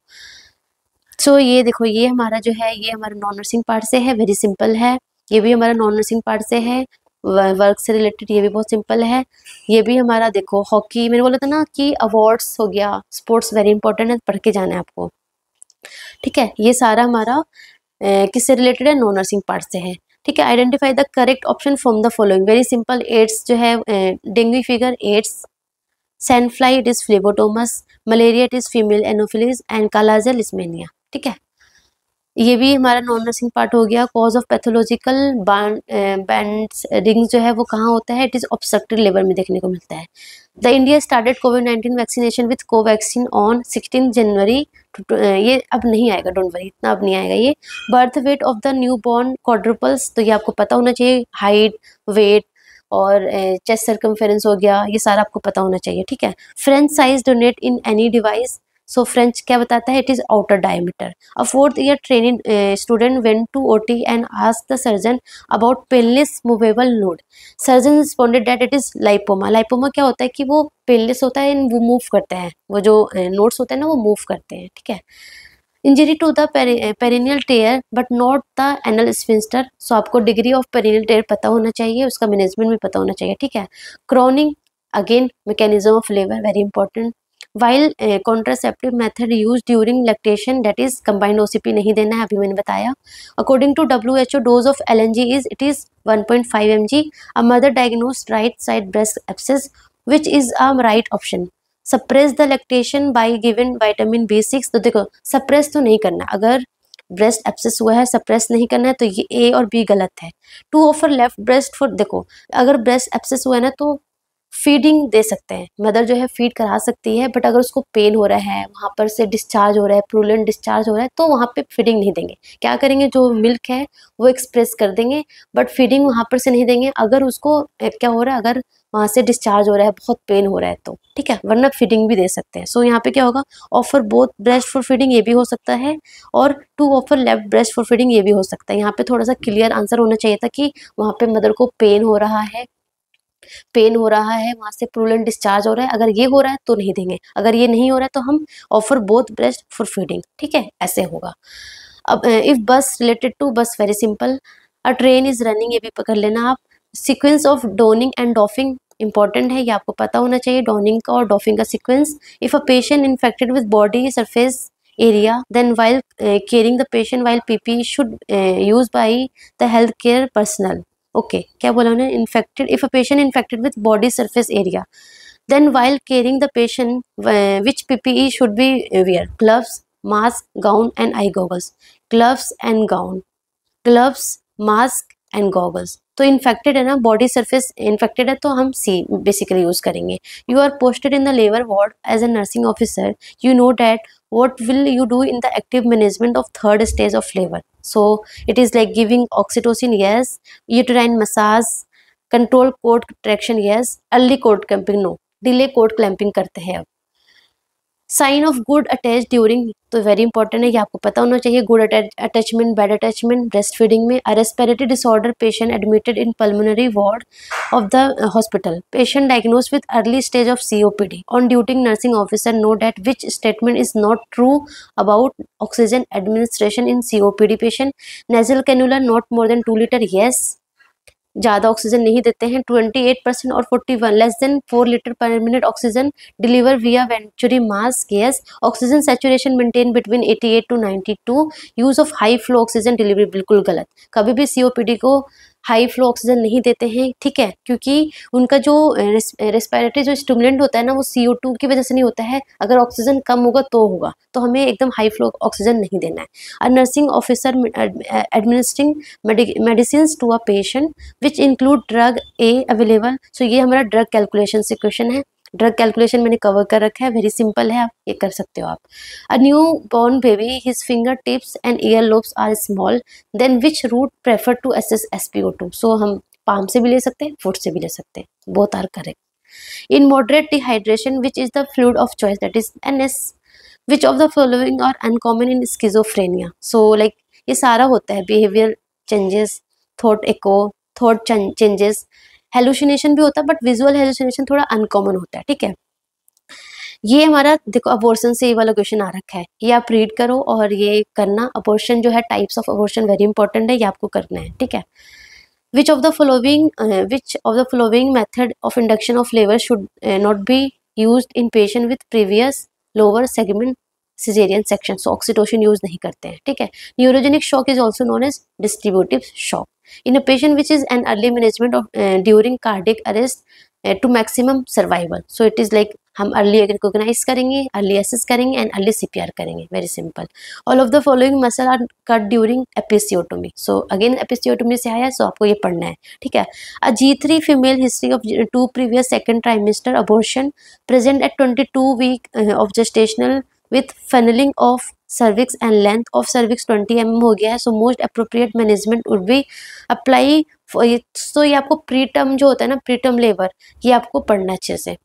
सो ये देखो, ये हमारा जो है, ये हमारा नॉन नर्सिंग पार्ट से है, वेरी सिंपल है। ये भी हमारा नॉन नर्सिंग पार्ट से है, वर्क से रिलेटेड, ये भी बहुत सिंपल है। ये भी हमारा देखो, हॉकी, मैंने बोला था ना कि अवार्ड्स हो गया, स्पोर्ट्स वेरी इंपॉर्टेंट है, पढ़ के जाना है आपको, ठीक है। ये सारा हमारा किससे रिलेटेड है, नॉन नर्सिंग पार्ट से है, ठीक है। Identify the correct option from the following, very simple. Aids जो है, dengue fever aids, sand fly it is phlebotomus, malaria it is female anopheles and kala-azar leishmania, ठीक है। ये भी हमारा नॉन नर्सिंग पार्ट हो गया। Cause of pathological bands rings जो है वो कहाँ होता है, इट इज ऑब्स्ट्रक्टिव लेबर में देखने को मिलता है। The India started covid vaccination with Covaxin on 16 जनवरी। ये अब नहीं आएगा, डोंट वरी, इतना अब नहीं आएगा ये। Birth weight of the newborn quadruplets, तो ये आपको पता होना चाहिए, हाइट, वेट और चेस्ट सर्कमफेरेंस हो गया, ये सारा आपको पता होना चाहिए, ठीक है। French size donate in any device, so French क्या बताता है, it is outer diameter. A 4th year training student went to OT and asked the surgeon about painless movable node, surgeon responded that it is lipoma. Lipoma क्या होता है कि वो painless होता है, वो मूव करते हैं, वो जो नोड्स होते हैं ना वो मूव करते हैं, ठीक है। Injury to the perineal tear but not the anal sphincter, so आपको डिग्री ऑफ पेरिनियल टेयर पता होना चाहिए, उसका मैनेजमेंट भी पता होना चाहिए, ठीक है। Crowning, again mechanism of labour, very important. While contraceptive method use during lactation, that is combined OCP नहीं देना है, अभी मैंने बताया। According to WHO dose of LNG is it is 1.5 mg। A mother diagnosed right side breast abscess, which is a right option. Suppress the lactation by given vitamin B6, तो देखो suppress तो नहीं करना, अगर ब्रेस्ट एब्सेस हुआ है suppress नहीं करना है, तो ये A और B गलत है। To offer left breast for, देखो अगर ब्रेस्ट एब्सेस हुआ है ना तो फीडिंग दे सकते हैं, मदर जो है फीड करा सकती है, बट अगर उसको पेन हो रहा है, वहाँ पर से डिस्चार्ज हो रहा है, प्रूलेंट डिस्चार्ज हो रहा है, तो वहाँ पे फीडिंग नहीं देंगे। क्या करेंगे, जो मिल्क है वो एक्सप्रेस कर देंगे, बट फीडिंग वहाँ पर से नहीं देंगे। अगर उसको क्या हो रहा है, अगर वहाँ से डिस्चार्ज हो रहा है, बहुत पेन हो रहा है तो, ठीक है, वरना फीडिंग भी दे सकते हैं। सो यहाँ पे क्या होगा, offer both breast for feeding, ये भी हो सकता है, और to offer left breast for feeding, ये भी हो सकता है। यहाँ पे थोड़ा सा क्लियर आंसर होना चाहिए था कि वहाँ पे मदर को पेन हो रहा है, वहां से प्रूलेंट डिस्चार्ज हो रहा है, अगर ये हो रहा है तो नहीं देंगे, अगर ये नहीं हो रहा है तो हम offer both breast for feeding, ठीक है, ऐसे होगा। अब if bus related to bus, very simple. A train is running, ये भी पकड़ लेना आप। Sequence of donning and doffing important है, ये आपको पता होना चाहिए, डोनिंग का और डॉफिंग का sequence. If a patient infected with body surface area, then while caring the patient while PPE should use by the healthcare personnel. Okay क्या बोला उन्होंने, infected, if a patient infected with body surface area, then while caring the patient which PPE should be wear, gloves, mask, gown and eye goggles, gloves and gown, gloves, mask and goggles. तो infected है ना, body surface infected है तो हम C basically use करेंगे। You are posted in the labour ward as a nursing officer, you know that what will you do in the active management of third stage of labor? So it is like giving oxytocin, yes, uterine massage, control cord contraction, yes, early cord clamping, no, delay cord clamping करते हैं। अब sign of good attach during, तो very important है, ये आपको पता होना चाहिए। Good attachment, bad attachment breastfeeding में। A respiratory disorder patient admitted in pulmonary ward of the hospital, patient diagnosed with early stage of COPD, on duty nursing officer know that which statement is not true about oxygen administration in COPD patient. Nasal cannula not more than 2 litre, yes, ज़्यादा oxygen नहीं देते हैं। 28% और 41 less than 4 litre per minute oxygen deliver via venturi mask, yes. Oxygen saturation maintain between 88 to 92। Use of high flow oxygen delivery, बिल्कुल गलत। कभी भी COPD को हाई फ्लो ऑक्सीजन नहीं देते हैं, ठीक है, क्योंकि उनका जो रेस्पिरेटरी जो स्टिमुलेंट होता है ना, वो CO2 की वजह से नहीं होता है। अगर ऑक्सीजन कम होगा तो होगा, तो हमें एकदम हाई फ्लो ऑक्सीजन नहीं देना है। A nursing officer administering medicine to a patient which include drug A available. So ये हमारा ड्रग कैलकुलेशन से क्वेश्चन है। ड्रग कैलकुलेशन मैंने कवर कर रखा है, वेरी सिंपल है, आप ये कर सकते हो आप। A new born baby, his finger tips and ear lobes are small, then which route prefer to assess SpO2। सो हम पाम से भी ले सकते हैं, फुट से भी ले सकते हैं, both are correct. In moderate dehydration which is the fluid of choice, that is NS। Which of the following are uncommon in schizophrenia. So like ये सारा होता है, behaviour changes, thought echo, thought changes, hallucination भी होता है, but visual hallucination थोड़ा uncommon होता है, ठीक है। ये हमारा देखो अबॉर्शन से ये वाला क्वेश्चन आ रखा है, ये आप रीड करो और ये करना। अबॉर्शन जो है, types of abortion very important है, ये आपको करना है, ठीक है। which of the following method of induction of labor should not be used in patient with previous lower segment cesarean section? So oxytocin use नहीं करते हैं, ठीक है। Neurogenic shock is also known as distributive shock in a patient which is an early management of during cardiac arrest to maximum survival. So it is like हम early recognise करेंगे, early assess करेंगे and early CPR करेंगे, very simple. All of the following muscle are cut during episiotomy. So again episiotomy से आया, सो आपको ये पढ़ना है, ठीक है। A G3 female history of 2 previous second trimester abortion present at 22 week of gestational with funnelling of cervix and length of cervix 20 mm हो गया है। So most appropriate management would be apply. So ये आपको pre term जो होता है ना, pre term labour, ये आपको पढ़ना अच्छे से।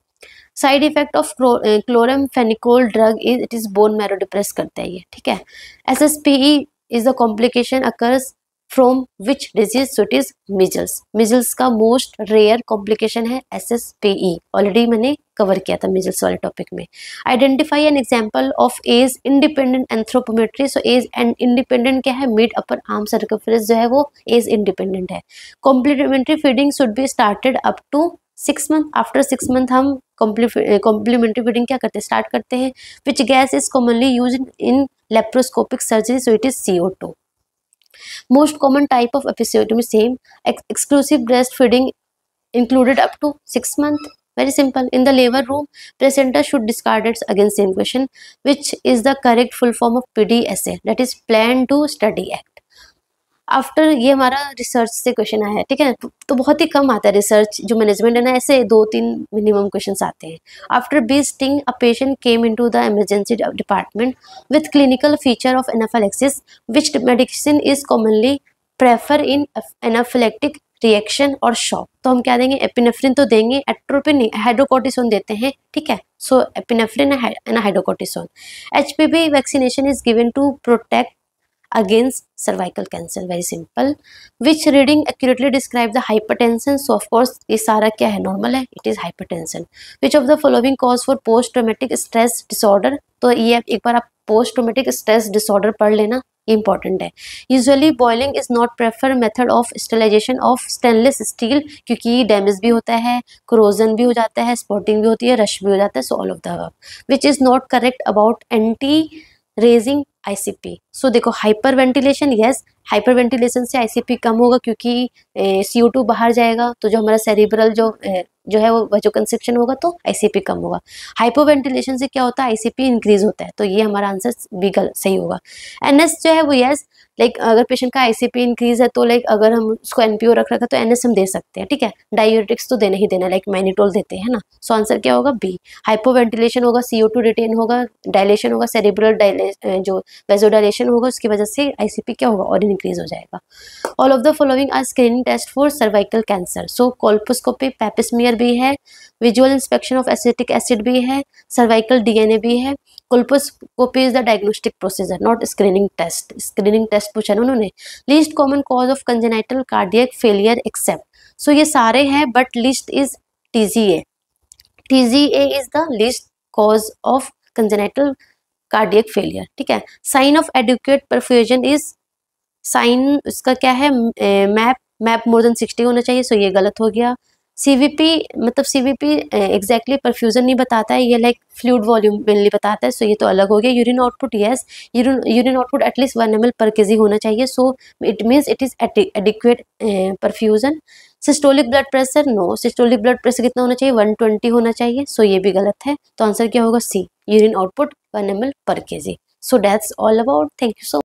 Side effect of chloramphenicol drug is it is bone marrow depress करता है ये, ठीक है। SSPE is the complication occurs from which disease, so it is measles. Measles का मोस्ट रेयर कॉम्प्लिकेशन है SSPE, ऑलरेडी मैंने कवर किया था मिजल्स वाले टॉपिक में। Identify an example of age independent anthropometry. So age and independent क्या है, mid upper arm circumference जो है वो एज इंडिपेंडेंट है। Complementary feeding should be started up to 6 month. After 6 month हम कॉम्प्लीमेंट्री फीडिंग क्या करते हैं, स्टार्ट करते हैं। Which gas is commonly use in laparoscopic surgery, so it is CO2। Most common type of episiotomy same. Exclusive breast feeding included up to 6 month, very simple। in the labor room placenta should discarded, again same question, which is the correct full form of PDSA, that is plan to study act। After ये हमारा research से question आया है, ठीक है, तो बहुत ही कम आता है रिसर्च जो मैनेजमेंट है ना, ऐसे 2-3 मिनिमम क्वेश्चन आते हैं। After bee sting a patient came into the emergency department with clinical feature of anaphylaxis, which medicine is commonly prefer in anaphylactic reaction और शॉक। तो हम क्या देंगे, एपिनेफ्रिन तो देंगे, एट्रोपिन नहीं, हाइड्रोकोर्टिसोन देते हैं, ठीक है। So epinephrine and hydrocortisone. HPV vaccination is given to protect against cervical cancer, very simple। which reading accurately describe the hypertension, so of course ये सारा क्या है, नॉर्मल है, it is hypertension। which of the following cause for post traumatic stress disorder, तो ये एक बार आप post traumatic stress disorder पढ़ लेना, इंपॉर्टेंट है। Usually boiling is not prefer method of sterilization of stainless steel, क्योंकि डैमेज भी होता है, क्रोजन भी हो जाता है, स्पॉटिंग भी होती है, रश भी हो जाता है, so all of the above. Which is not correct about anti raising ICP। सो देखो hyper ventilation, yes, hyper ventilation से ICP कम होगा क्योंकि CO2 बाहर जाएगा, तो जो हमारा सेरिब्रल जो जो है वो वाजो कंस्ट्रिक्शन होगा तो आईसीपी कम होगा। हाइपोवेंटिलेशन से क्या होता है, आईसीपी इंक्रीज होता है, तो ये हमारा आंसर भी सही होगा। एनएस जो है वो यस, लाइक अगर पेशेंट का आईसीपी इंक्रीज है तो लाइक अगर हम उसको एनपीओ रख रखा तो एनएस हम दे सकते हैं, ठीक है। डायूरेटिक्स तो देना ही देना, लाइक मैनिटोल देते हैं ना। सो आंसर क्या होगा, बी। हाइपोवेंटिलेशन होगा, CO2 रिटेन होगा, डायलेशन होगा, सेरेब्रल जो वेजोडाइलेशन होगा, उसकी वजह से आईसीपी क्या होगा, और इंक्रीज हो जाएगा। All of the following are screening test for cervical cancer. So colposcopy, pap smear भी है, visual inspection of acetic acid भी है, सर्वाइकल डीएनए भी है। Colposcopy is the diagnostic procedure, not screening test. Screening test पूछा ना उन्होंने। Least common cause of congenital cardiac failure except, so ये सारे हैं but least is TGA। TGA is the least cause of congenital cardiac failure, ठीक है। Sign of adequate perfusion is, sign इसका क्या है, मैप मोर देन 60 होना चाहिए, सो ये गलत हो गया। सीवीपी मतलब सीवीपी एग्जैक्टली परफ्यूजन नहीं बताता है, ये लाइक फ्लूइड वॉल्यूम मेनली बताता है, सो ये तो अलग हो गया। Urine output yes, urine output at least 1 ml per KG होना चाहिए, so it means it is adequate perfusion. Systolic blood pressure no, systolic blood pressure कितना होना चाहिए, 120 होना चाहिए, सो ये भी गलत है। तो आंसर क्या होगा, सी, urine output 1 ml per KG. So that's all about, thank you so